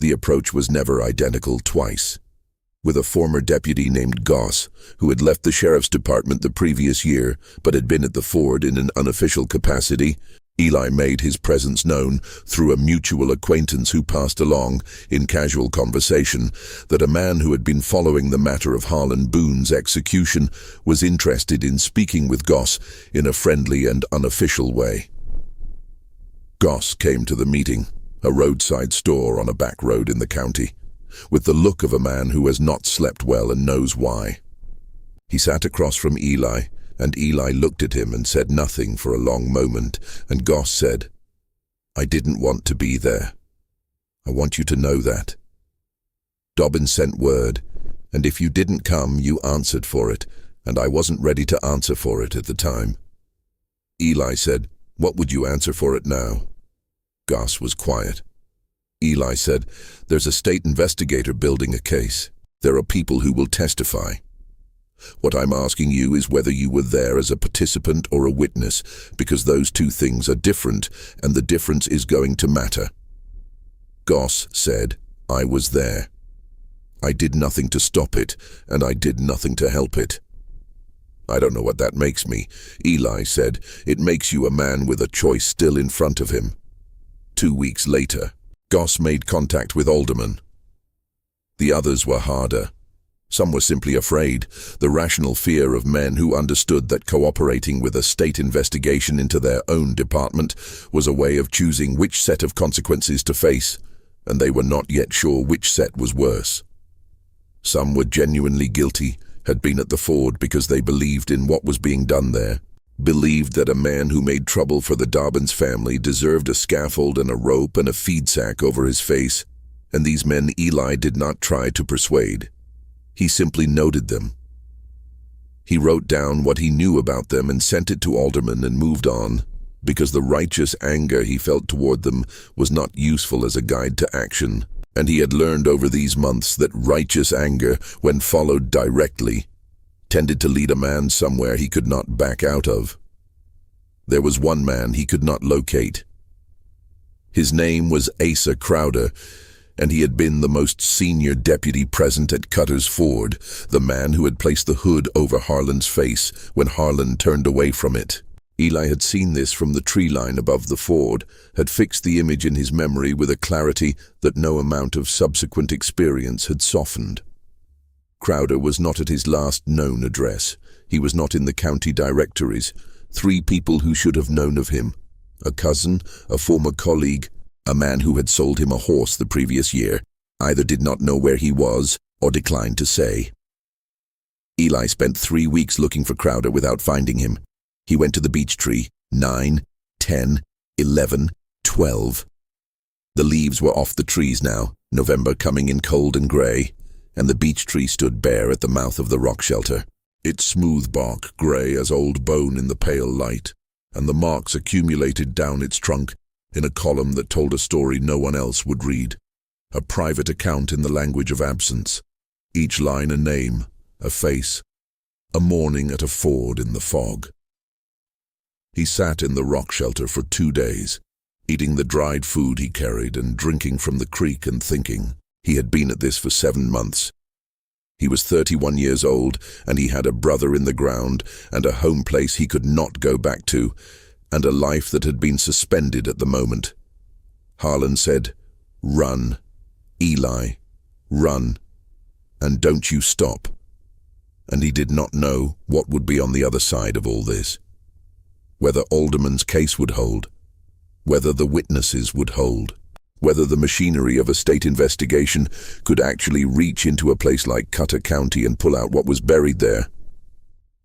Speaker 2: The approach was never identical twice. With a former deputy named Goss, who had left the sheriff's department the previous year but had been at the Ford in an unofficial capacity, Eli made his presence known through a mutual acquaintance who passed along, in casual conversation, that a man who had been following the matter of Harlan Boone's execution was interested in speaking with Goss in a friendly and unofficial way. Goss came to the meeting, a roadside store on a back road in the county, with the look of a man who has not slept well and knows why. He sat across from Eli, and Eli looked at him and said nothing for a long moment, and Goss said, "I didn't want to be there. I want you to know that. Dobbins sent word, and if you didn't come, you answered for it, and I wasn't ready to answer for it at the time." Eli said, "What would you answer for it now?" Goss was quiet. Eli said, "There's a state investigator building a case. There are people who will testify. What I'm asking you is whether you were there as a participant or a witness, because those 2 things are different, and the difference is going to matter." Goss said, "I was there. I did nothing to stop it, and I did nothing to help it." "I don't know what that makes me," Eli said. "It makes you a man with a choice still in front of him." 2 weeks later, Goss made contact with Alderman. The others were harder. Some were simply afraid, the rational fear of men who understood that cooperating with a state investigation into their own department was a way of choosing which set of consequences to face, and they were not yet sure which set was worse. Some were genuinely guilty, had been at the Ford because they believed in what was being done there, believed that a man who made trouble for the Dobbins family deserved a scaffold and a rope and a feed sack over his face, and these men Eli did not try to persuade. He simply noted them. He wrote down what he knew about them and sent it to Alderman and moved on. because the righteous anger he felt toward them was not useful as a guide to action, and he had learned over these months that righteous anger, when followed directly, tended to lead a man somewhere he could not back out of. There was one man he could not locate. His name was Asa Crowder, and he had been the most senior deputy present at Cutter's Ford, the man who had placed the hood over Harlan's face when Harlan turned away from it. Eli had seen this from the tree line above the ford, had fixed the image in his memory with a clarity that no amount of subsequent experience had softened. Crowder was not at his last known address. He was not in the county directories. 3 people who should have known of him: a cousin, a former colleague, a man who had sold him a horse the previous year, either did not know where he was or declined to say. Eli spent 3 weeks looking for Crowder without finding him. He went to the beech tree, 9, 10, 11, 12. The leaves were off the trees now, November coming in cold and grey, and the beech tree stood bare at the mouth of the rock shelter, its smooth bark grey as old bone in the pale light, and the marks accumulated down its trunk in a column that told a story no one else would read, a private account in the language of absence, each line a name, a face, a morning at a ford in the fog. He sat in the rock shelter for 2 days, eating the dried food he carried and drinking from the creek and thinking. He had been at this for 7 months. He was 31 years old, and he had a brother in the ground and a home place he could not go back to, and a life that had been suspended at the moment. Harlan said, "Run, Eli, run, and don't you stop." And he did not know what would be on the other side of all this. Whether Alderman's case would hold, whether the witnesses would hold, whether the machinery of a state investigation could actually reach into a place like Cutter County and pull out what was buried there.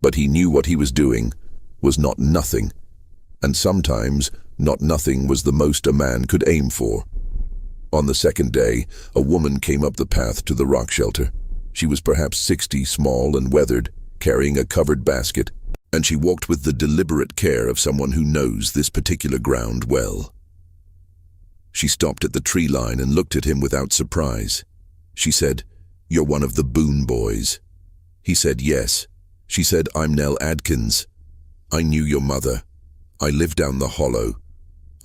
Speaker 2: But he knew what he was doing was not nothing, and sometimes not nothing was the most a man could aim for. On the second day, a woman came up the path to the rock shelter. She was perhaps 60, small and weathered, carrying a covered basket, and she walked with the deliberate care of someone who knows this particular ground well. She stopped at the tree line and looked at him without surprise. She said, "You're one of the Boone boys." He said, "Yes." She said, "I'm Nell Adkins. I knew your mother. I live down the hollow.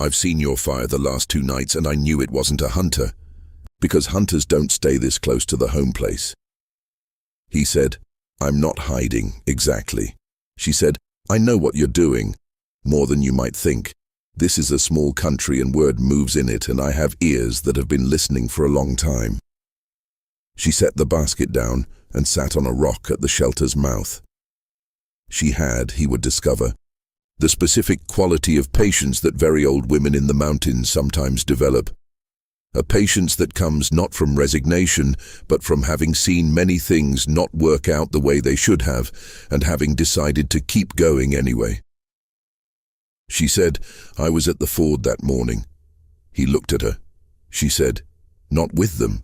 Speaker 2: I've seen your fire the last 2 nights, and I knew it wasn't a hunter, because hunters don't stay this close to the home place." He said, "I'm not hiding, exactly." She said, "I know what you're doing, more than you might think. This is a small country and word moves in it, and I have ears that have been listening for a long time." She set the basket down and sat on a rock at the shelter's mouth. She had, he would discover, the specific quality of patience that very old women in the mountains sometimes develop. A patience that comes not from resignation, but from having seen many things not work out the way they should have, and having decided to keep going anyway. She said, "I was at the ford that morning." He looked at her. She said, "Not with them.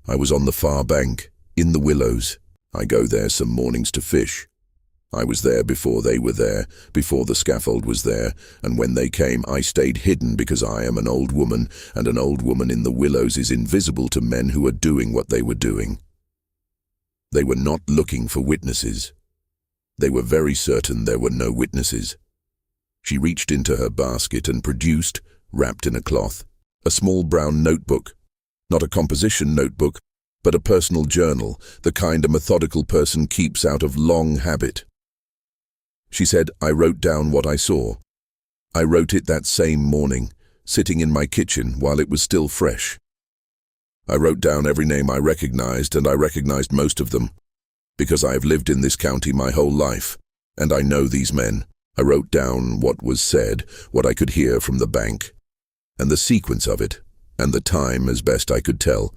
Speaker 2: I was on the far bank, in the willows. I go there some mornings to fish. I was there before they were there, before the scaffold was there, and when they came I stayed hidden because I am an old woman, and an old woman in the willows is invisible to men who are doing what they were doing." They were not looking for witnesses. They were very certain there were no witnesses. She reached into her basket and produced, wrapped in a cloth, a small brown notebook. Not a composition notebook, but a personal journal, the kind a methodical person keeps out of long habit. She said, "I wrote down what I saw. I wrote it that same morning, sitting in my kitchen while it was still fresh. I wrote down every name I recognized, and I recognized most of them, because I have lived in this county my whole life, and I know these men. I wrote down what was said, what I could hear from the bank, and the sequence of it, and the time as best I could tell,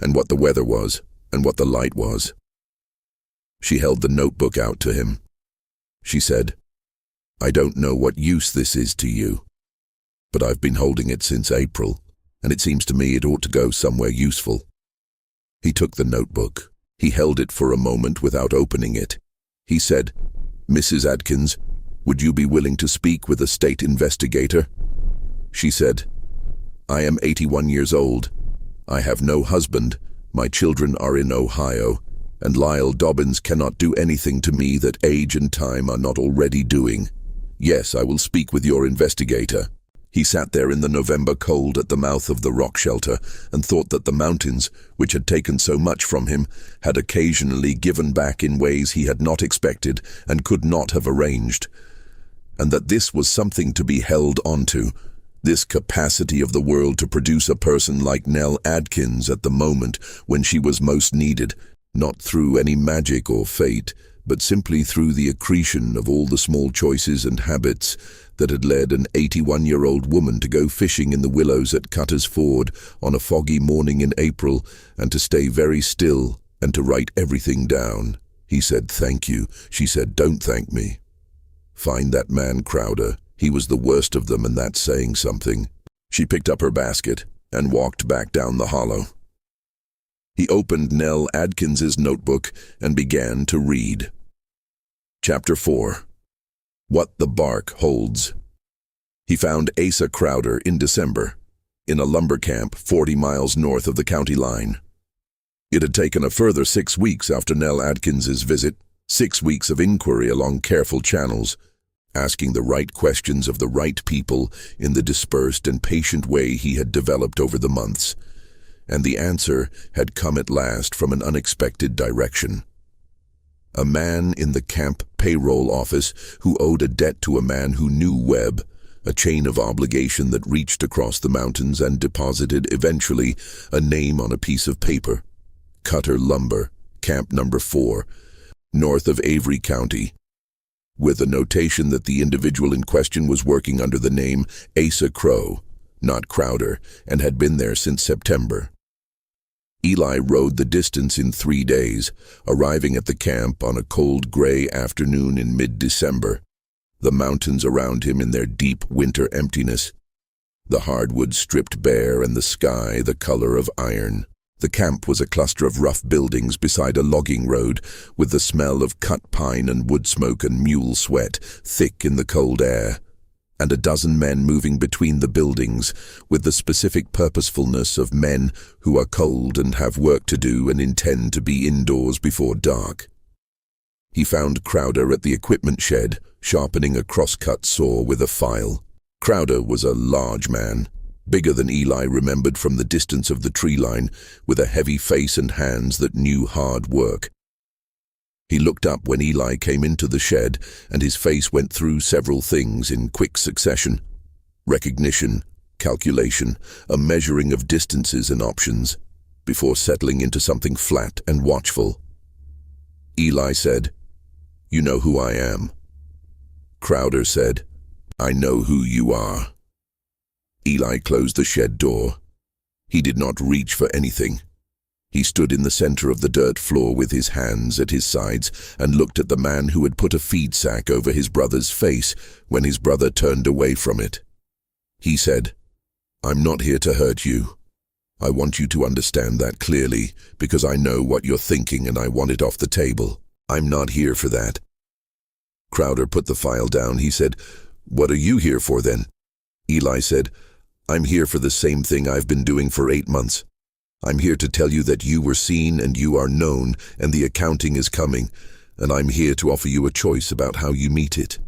Speaker 2: and what the weather was, and what the light was." She held the notebook out to him. She said, "I don't know what use this is to you, but I've been holding it since April, and it seems to me it ought to go somewhere useful." He took the notebook. He held it for a moment without opening it. He said, "Mrs. Adkins, Would you be willing to speak with a state investigator? She said, I am 81 years old. I have no husband. My children are in Ohio, and Lyle Dobbins cannot do anything to me that age and time are not already doing. Yes, I will speak with your investigator. He sat there in the November cold at the mouth of the rock shelter and thought that the mountains, which had taken so much from him, had occasionally given back in ways he had not expected and could not have arranged, and that this was something to be held onto, this capacity of the world to produce a person like Nell Adkins at the moment when she was most needed, not through any magic or fate, but simply through the accretion of all the small choices and habits that had led an 81-year-old woman to go fishing in the willows at Cutter's Ford on a foggy morning in April, and to stay very still and to write everything down. He said, "Thank you." She said, "Don't thank me." Find that man Crowder. He was the worst of them, and that's saying something. She picked up her basket and walked back down the hollow. He opened Nell Adkins's notebook and began to read. Chapter 4. What the Bark Holds. He found Asa Crowder in December, in a lumber camp 40 miles north of the county line. It had taken a further 6 weeks after Nell Adkins's visit, 6 weeks of inquiry along careful channels, asking the right questions of the right people in the dispersed and patient way he had developed over the months, and the answer had come at last from an unexpected direction. A man in the camp payroll office who owed a debt to a man who knew Webb, a chain of obligation that reached across the mountains and deposited, eventually, a name on a piece of paper. Cutter Lumber, Camp Number 4, north of Avery County, with a notation that the individual in question was working under the name Asa Crow, not Crowder, and had been there since September. Eli rode the distance in 3 days, arriving at the camp on a cold gray afternoon in mid-December, the mountains around him in their deep winter emptiness, the hardwoods stripped bare and the sky the color of iron. The camp was a cluster of rough buildings beside a logging road, with the smell of cut pine and wood smoke and mule sweat thick in the cold air, and a dozen men moving between the buildings with the specific purposefulness of men who are cold and have work to do and intend to be indoors before dark. He found Crowder at the equipment shed, sharpening a cross-cut saw with a file. Crowder was a large man, bigger than Eli remembered from the distance of the tree line, with a heavy face and hands that knew hard work. He looked up when Eli came into the shed, and his face went through several things in quick succession. Recognition, calculation, a measuring of distances and options, before settling into something flat and watchful. Eli said, "You know who I am." Crowder said, "I know who you are." Eli closed the shed door. He did not reach for anything. He stood in the center of the dirt floor with his hands at his sides and looked at the man who had put a feed sack over his brother's face when his brother turned away from it. He said, "I'm not here to hurt you. I want you to understand that clearly, because I know what you're thinking and I want it off the table. I'm not here for that." Crowder put the file down. He said, "What are you here for then?" Eli said, "I'm here for the same thing I've been doing for 8 months. I'm here to tell you that you were seen and you are known and the accounting is coming, and I'm here to offer you a choice about how you meet it."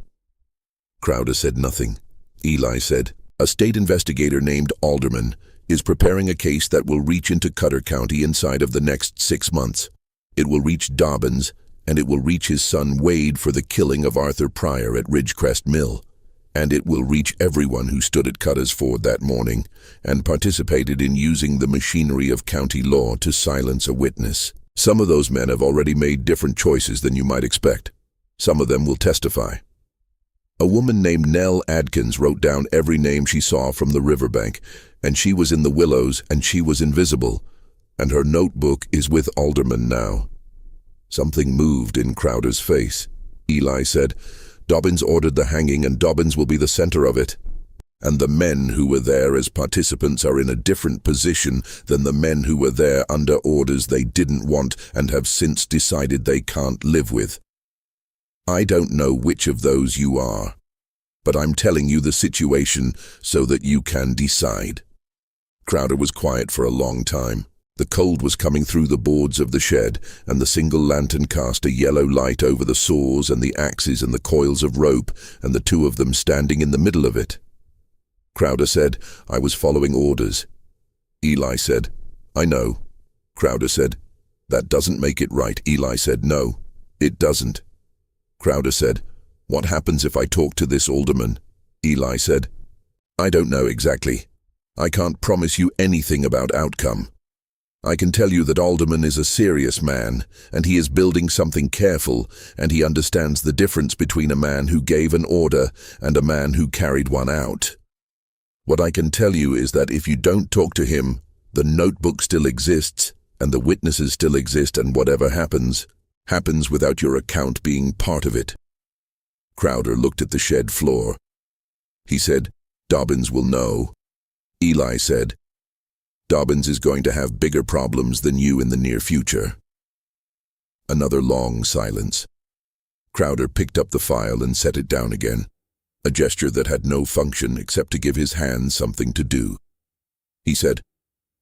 Speaker 2: Crowder said nothing. Eli said, "A state investigator named Alderman is preparing a case that will reach into Cutter County inside of the next 6 months. It will reach Dobbins, and it will reach his son Wade for the killing of Arthur Pryor at Ridgecrest Mill. And it will reach everyone who stood at Cutter's Ford that morning and participated in using the machinery of county law to silence a witness. Some of those men have already made different choices than you might expect. Some of them will testify." A woman named Nell Adkins wrote down every name she saw from the riverbank, and she was in the willows and she was invisible, and her notebook is with Alderman now. Something moved in Crowder's face. Eli said, "Dobbins ordered the hanging and Dobbins will be the center of it. And the men who were there as participants are in a different position than the men who were there under orders they didn't want and have since decided they can't live with." I don't know which of those you are, but I'm telling you the situation so that you can decide." Crowder was quiet for a long time. The cold was coming through the boards of the shed, and the single lantern cast a yellow light over the saws and the axes and the coils of rope, and the two of them standing in the middle of it. Crowder said, "I was following orders." Eli said, "I know." Crowder said, "That doesn't make it right." Eli said, "No, it doesn't." Crowder said, "What happens if I talk to this alderman?" Eli said, "I don't know exactly. I can't promise you anything about outcome. I can tell you that Alderman is a serious man, and he is building something careful, and he understands the difference between a man who gave an order and a man who carried one out. What I can tell you is that if you don't talk to him, the notebook still exists, and the witnesses still exist, and whatever happens, happens without your account being part of it." Crowder looked at the shed floor. He said, "Dobbins will know." Eli said, "Dobbins is going to have bigger problems than you in the near future." Another long silence. Crowder picked up the file and set it down again, a gesture that had no function except to give his hands something to do. He said,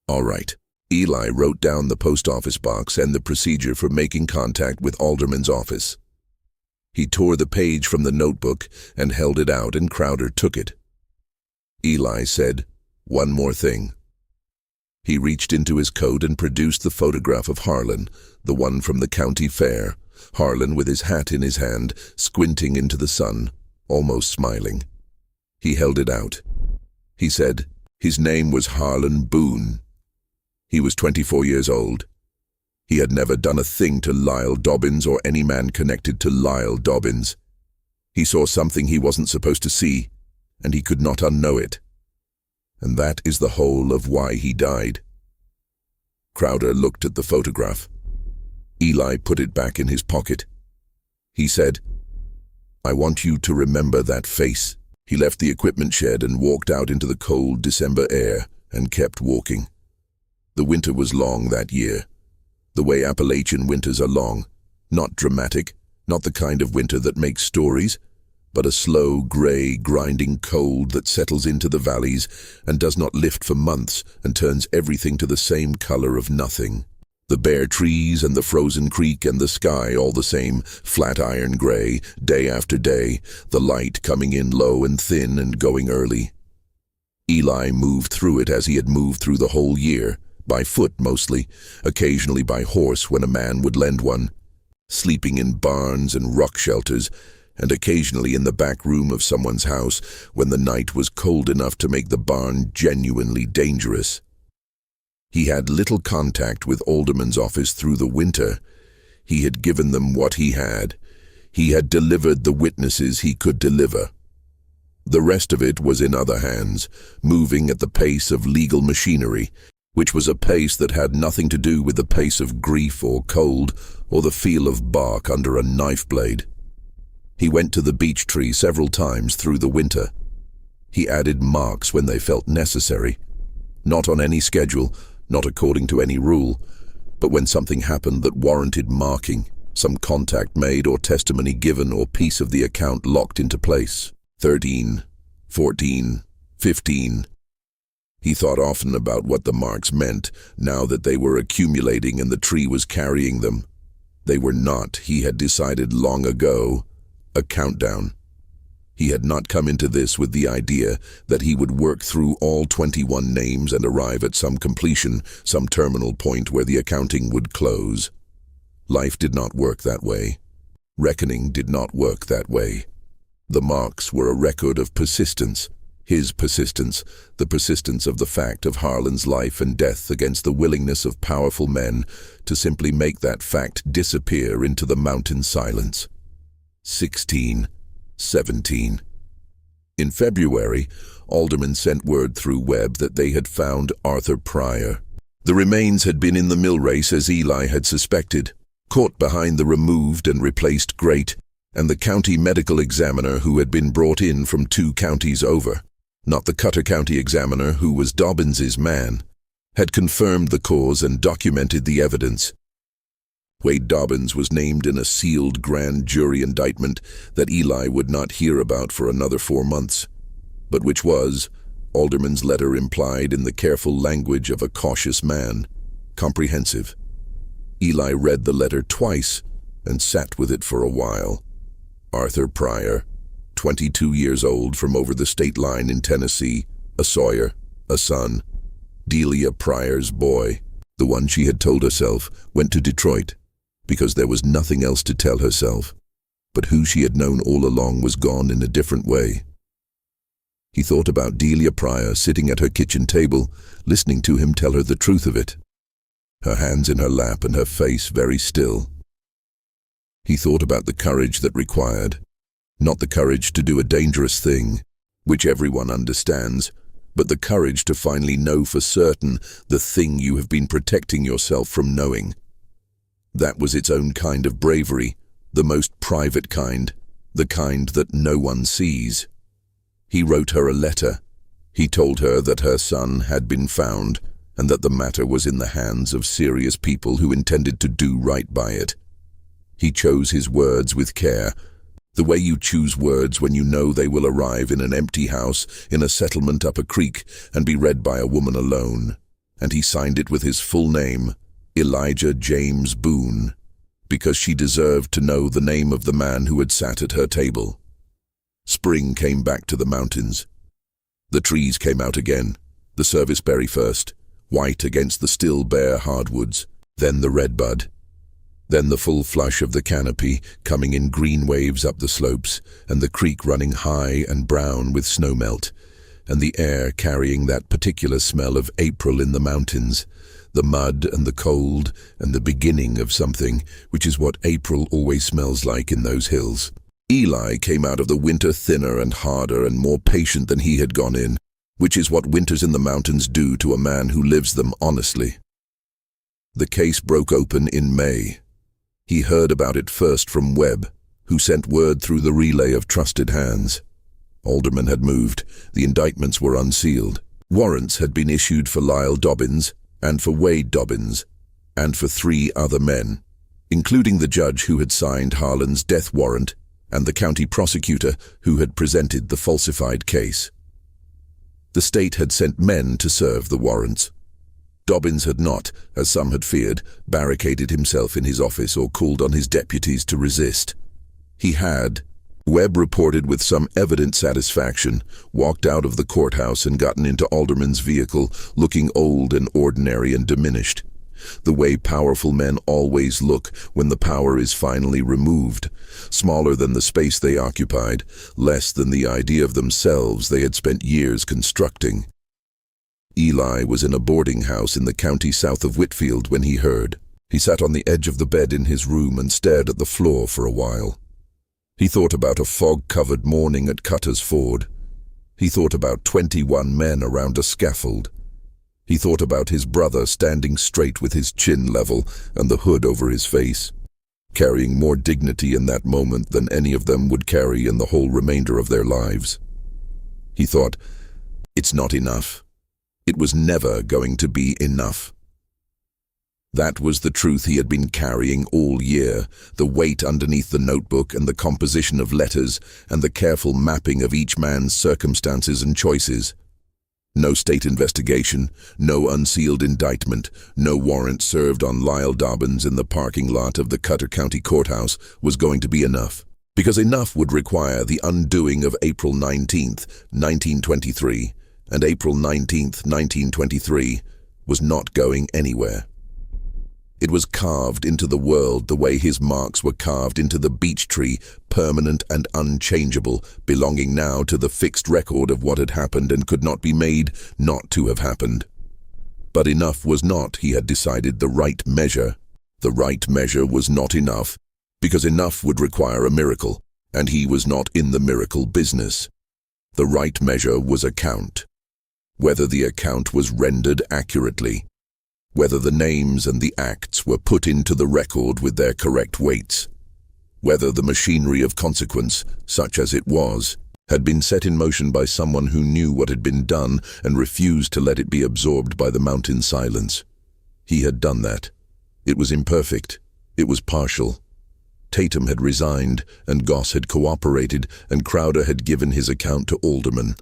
Speaker 2: "All right." Eli wrote down the post office box and the procedure for making contact with Alderman's office. He tore the page from the notebook and held it out, and Crowder took it. Eli said, "One more thing." He reached into his coat and produced the photograph of Harlan, the one from the county fair. Harlan with his hat in his hand, squinting into the sun, almost smiling. He held it out. He said, "His name was Harlan Boone. He was 24 years old. He had never done a thing to Lyle Dobbins or any man connected to Lyle Dobbins. He saw something he wasn't supposed to see, and he could not unknow it. And that is the whole of why he died." Crowder looked at the photograph. Eli put it back in his pocket. He said, "I want you to remember that face." He left the equipment shed and walked out into the cold December air and kept walking. The winter was long that year, the way Appalachian winters are long, not dramatic, not the kind of winter that makes stories, but a slow, gray, grinding cold that settles into the valleys and does not lift for months and turns everything to the same color of nothing. The bare trees and the frozen creek and the sky all the same, flat iron gray, day after day, the light coming in low and thin and going early. Eli moved through it as he had moved through the whole year, by foot mostly, occasionally by horse when a man would lend one, sleeping in barns and rock shelters, and occasionally in the back room of someone's house when the night was cold enough to make the barn genuinely dangerous. He had little contact with Alderman's office through the winter. He had given them what he had. He had delivered the witnesses he could deliver. The rest of it was in other hands, moving at the pace of legal machinery, which was a pace that had nothing to do with the pace of grief or cold or the feel of bark under a knife blade. He went to the beech tree several times through the winter. He added marks when they felt necessary, not on any schedule, not according to any rule, but when something happened that warranted marking, some contact made or testimony given or piece of the account locked into place. 13, 14, 15. He thought often about what the marks meant now that they were accumulating and the tree was carrying them. They were not, he had decided long ago, a countdown. He had not come into this with the idea that he would work through all 21 names and arrive at some completion, some terminal point where the accounting would close. Life did not work that way. Reckoning did not work that way. The marks were a record of persistence, his persistence, the persistence of the fact of Harlan's life and death against the willingness of powerful men to simply make that fact disappear into the mountain silence. 16, 17. In February, Alderman sent word through Webb that they had found Arthur Pryor. The remains had been in the mill race as Eli had suspected, caught behind the removed and replaced grate, and the county medical examiner who had been brought in from 2 counties over, not the Cutter County examiner who was Dobbins's man, had confirmed the cause and documented the evidence. Wade Dobbins was named in a sealed grand jury indictment that Eli would not hear about for another 4 months, but which was, Alderman's letter implied in the careful language of a cautious man, comprehensive. Eli read the letter twice and sat with it for a while. Arthur Pryor, 22 years old, from over the state line in Tennessee, a Sawyer, a son. Delia Pryor's boy, the one she had told herself, went to Detroit because there was nothing else to tell herself. But who she had known all along was gone in a different way. He thought about Delia Pryor sitting at her kitchen table, listening to him tell her the truth of it, her hands in her lap and her face very still. He thought about the courage that required, not the courage to do a dangerous thing, which everyone understands, but the courage to finally know for certain the thing you have been protecting yourself from knowing. That was its own kind of bravery, the most private kind, the kind that no one sees. He wrote her a letter. He told her that her son had been found and that the matter was in the hands of serious people who intended to do right by it. He chose his words with care, the way you choose words when you know they will arrive in an empty house in a settlement up a creek and be read by a woman alone. And he signed it with his full name, Elijah James Boone, because she deserved to know the name of the man who had sat at her table. Spring came back to the mountains. The trees came out again, the serviceberry first, white against the still bare hardwoods, then the redbud. Then the full flush of the canopy coming in green waves up the slopes, and the creek running high and brown with snowmelt, and the air carrying that particular smell of April in the mountains, the mud and the cold and the beginning of something, which is what April always smells like in those hills. Eli came out of the winter thinner and harder and more patient than he had gone in, which is what winters in the mountains do to a man who lives them honestly. The case broke open in May. He heard about it first from Webb, who sent word through the relay of trusted hands. Alderman had moved. The indictments were unsealed. Warrants had been issued for Lyle Dobbins and for Wade Dobbins, and for 3 other men, including the judge who had signed Harlan's death warrant and the county prosecutor who had presented the falsified case. The state had sent men to serve the warrants. Dobbins had not, as some had feared, barricaded himself in his office or called on his deputies to resist. He had, Webb reported with some evident satisfaction, walked out of the courthouse and gotten into Alderman's vehicle, looking old and ordinary and diminished, the way powerful men always look when the power is finally removed, smaller than the space they occupied, less than the idea of themselves they had spent years constructing. Eli was in a boarding house in the county south of Whitfield when he heard. He sat on the edge of the bed in his room and stared at the floor for a while. He thought about a fog-covered morning at Cutter's Ford. He thought about 21 men around a scaffold. He thought about his brother standing straight with his chin level and the hood over his face, carrying more dignity in that moment than any of them would carry in the whole remainder of their lives. He thought, it's not enough. It was never going to be enough. That was the truth he had been carrying all year, the weight underneath the notebook and the composition of letters and the careful mapping of each man's circumstances and choices. No state investigation, no unsealed indictment, no warrant served on Lyle Dobbins in the parking lot of the Cutter County Courthouse was going to be enough, because enough would require the undoing of April 19th, 1923, and April 19th, 1923 was not going anywhere. It was carved into the world the way his marks were carved into the beech tree, permanent and unchangeable, belonging now to the fixed record of what had happened and could not be made not to have happened. But enough was not, he had decided, the right measure. The right measure was not enough, because enough would require a miracle, and he was not in the miracle business. The right measure was account. Whether the account was rendered accurately, whether the names and the acts were put into the record with their correct weights, whether the machinery of consequence, such as it was, had been set in motion by someone who knew what had been done and refused to let it be absorbed by the mountain silence. He had done that. It was imperfect. It was partial. Tatum had resigned, and Goss had cooperated, and Crowder had given his account to aldermen.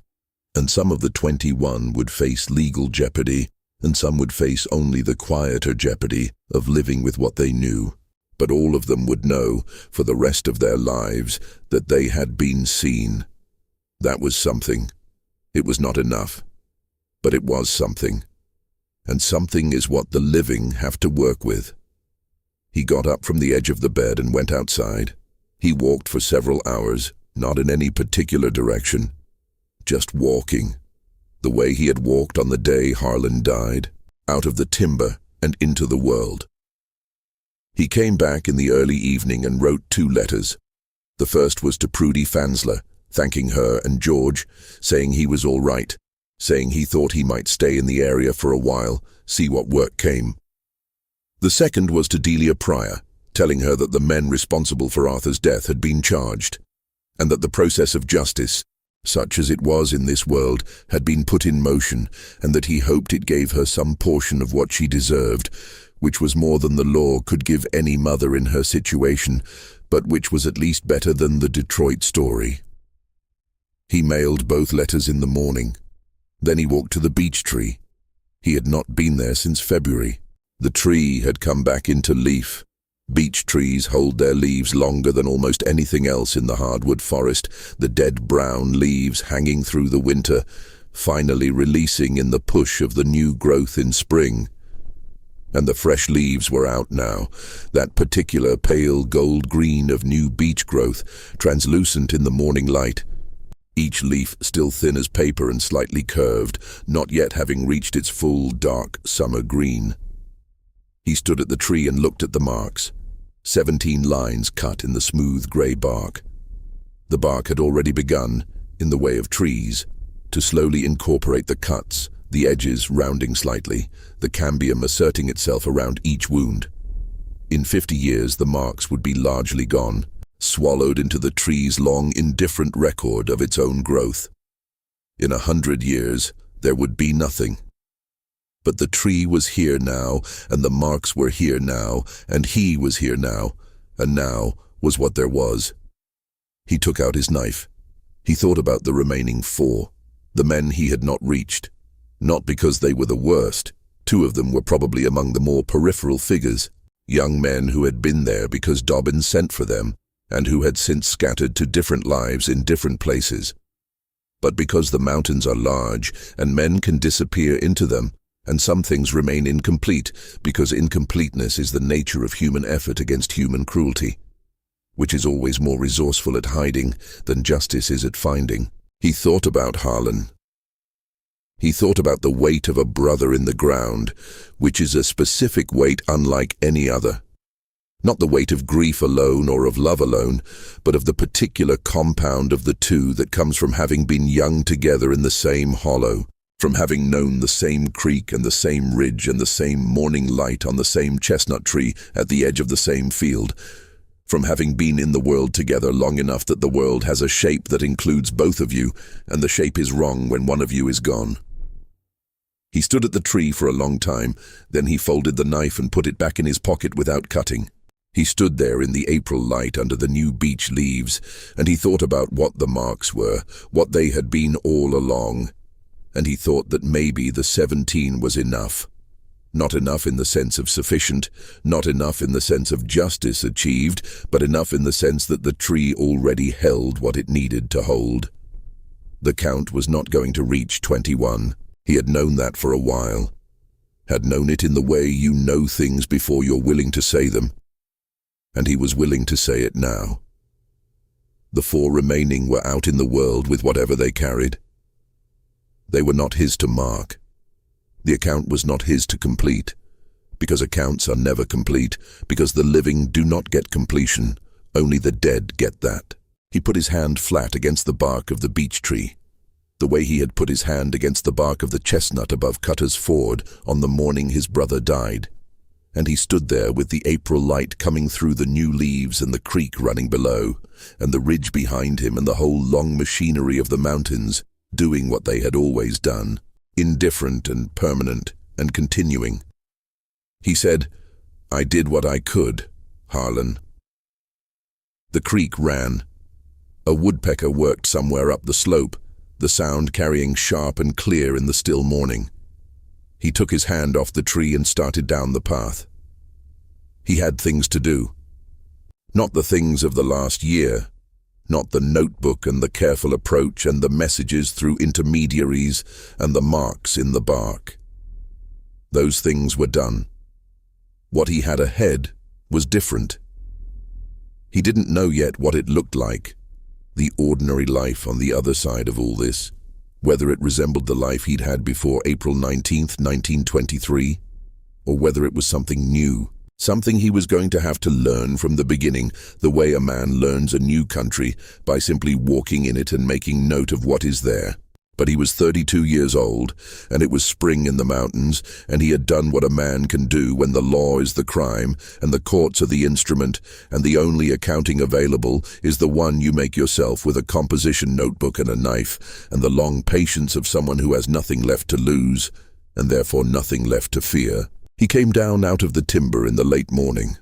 Speaker 2: And some of the 21 would face legal jeopardy, and some would face only the quieter jeopardy of living with what they knew. But all of them would know, for the rest of their lives, that they had been seen. That was something. It was not enough, but it was something. And something is what the living have to work with. He got up from the edge of the bed and went outside. He walked for several hours, not in any particular direction, just walking, the way he had walked on the day Harlan died, out of the timber and into the world. He came back in the early evening and wrote 2 letters. The first was to Prudy Fansler, thanking her and George, saying he was all right, saying he thought he might stay in the area for a while, see what work came. The second was to Delia Pryor, telling her that the men responsible for Arthur's death had been charged, and that the process of justice, such as it was in this world, had been put in motion, and that he hoped it gave her some portion of what she deserved, which was more than the law could give any mother in her situation, but which was at least better than the Detroit story. He mailed both letters in the morning. Then he walked to the beech tree. He had not been there since February. The tree had come back into leaf. Beech trees hold their leaves longer than almost anything else in the hardwood forest, the dead brown leaves hanging through the winter, finally releasing in the push of the new growth in spring. And the fresh leaves were out now, that particular pale gold green of new beech growth, translucent in the morning light. Each leaf still thin as paper and slightly curved, not yet having reached its full, dark summer green. He stood at the tree and looked at the marks, 17 lines cut in the smooth grey bark. The bark had already begun, in the way of trees, to slowly incorporate the cuts, the edges rounding slightly, the cambium asserting itself around each wound. In 50 years the marks would be largely gone, swallowed into the tree's long indifferent record of its own growth. In 100 years there would be nothing. But the tree was here now, and the marks were here now, and he was here now, and now was what there was. He took out his knife. He thought about the remaining 4, the men he had not reached. Not because they were the worst. 2 of them were probably among the more peripheral figures, young men who had been there because Dobbins sent for them, and who had since scattered to different lives in different places. But because the mountains are large, and men can disappear into them, and some things remain incomplete, because incompleteness is the nature of human effort against human cruelty, which is always more resourceful at hiding than justice is at finding. He thought about Harlan. He thought about the weight of a brother in the ground, which is a specific weight unlike any other. Not the weight of grief alone or of love alone, but of the particular compound of the two that comes from having been young together in the same hollow, from having known the same creek and the same ridge and the same morning light on the same chestnut tree at the edge of the same field, from having been in the world together long enough that the world has a shape that includes both of you, and the shape is wrong when one of you is gone. He stood at the tree for a long time, then he folded the knife and put it back in his pocket without cutting. He stood there in the April light under the new beech leaves, and he thought about what the marks were, what they had been all along. And he thought that maybe the 17 was enough. Not enough in the sense of sufficient, not enough in the sense of justice achieved, but enough in the sense that the tree already held what it needed to hold. The Count was not going to reach 21. He had known that for a while. Had known it in the way you know things before you're willing to say them. And he was willing to say it now. The 4 remaining were out in the world with whatever they carried. They were not his to mark. The account was not his to complete, because accounts are never complete, because the living do not get completion, only the dead get that. He put his hand flat against the bark of the beech tree, the way he had put his hand against the bark of the chestnut above Cutter's Ford on the morning his brother died. And he stood there with the April light coming through the new leaves and the creek running below, and the ridge behind him and the whole long machinery of the mountains, doing what they had always done, indifferent and permanent and continuing. He said, "I did what I could. Harlan. The creek ran. A woodpecker worked somewhere up the slope, the sound carrying sharp and clear in the still morning. He took his hand off the tree and started down the path. He had things to do. Not the things of the last year, not the notebook and the careful approach and the messages through intermediaries and the marks in the bark. Those things were done. What he had ahead was different. He didn't know yet what it looked like, the ordinary life on the other side of all this, whether it resembled the life he'd had before April 19th, 1923, or whether it was something new, something he was going to have to learn from the beginning, the way a man learns a new country, by simply walking in it and making note of what is there. But he was 32 years old, and it was spring in the mountains, and he had done what a man can do when the law is the crime, and the courts are the instrument, and the only accounting available is the one you make yourself with a composition notebook and a knife, and the long patience of someone who has nothing left to lose, and therefore nothing left to fear. He came down out of the timber in the late morning.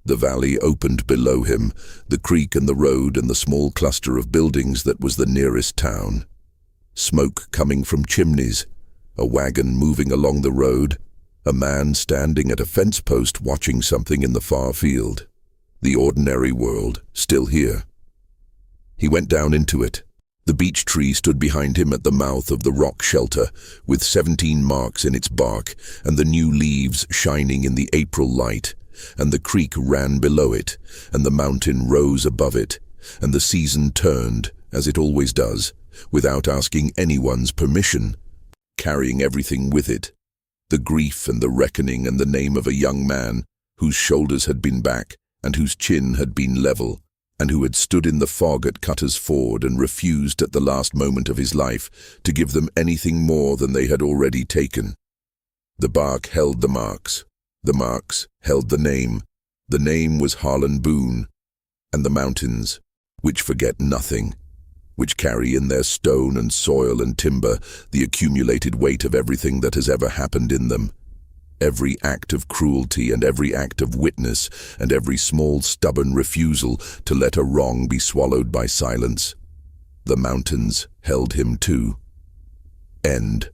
Speaker 2: The valley opened below him, the creek and the road and the small cluster of buildings that was the nearest town. Smoke coming from chimneys, a wagon moving along the road, a man standing at a fence post watching something in the far field. The ordinary world, still here. He went down into it. The beech tree stood behind him at the mouth of the rock shelter, with 17 marks in its bark, and the new leaves shining in the April light, and the creek ran below it, and the mountain rose above it, and the season turned, as it always does, without asking anyone's permission, carrying everything with it, the grief and the reckoning and the name of a young man whose shoulders had been back and whose chin had been level, and who had stood in the fog at Cutter's Ford and refused at the last moment of his life to give them anything more than they had already taken. The bark held the marks held the name. The name was Harlan Boone, and the mountains, which forget nothing, which carry in their stone and soil and timber the accumulated weight of everything that has ever happened in them, every act of cruelty and every act of witness and every small stubborn refusal to let a wrong be swallowed by silence. The mountains held him too. End.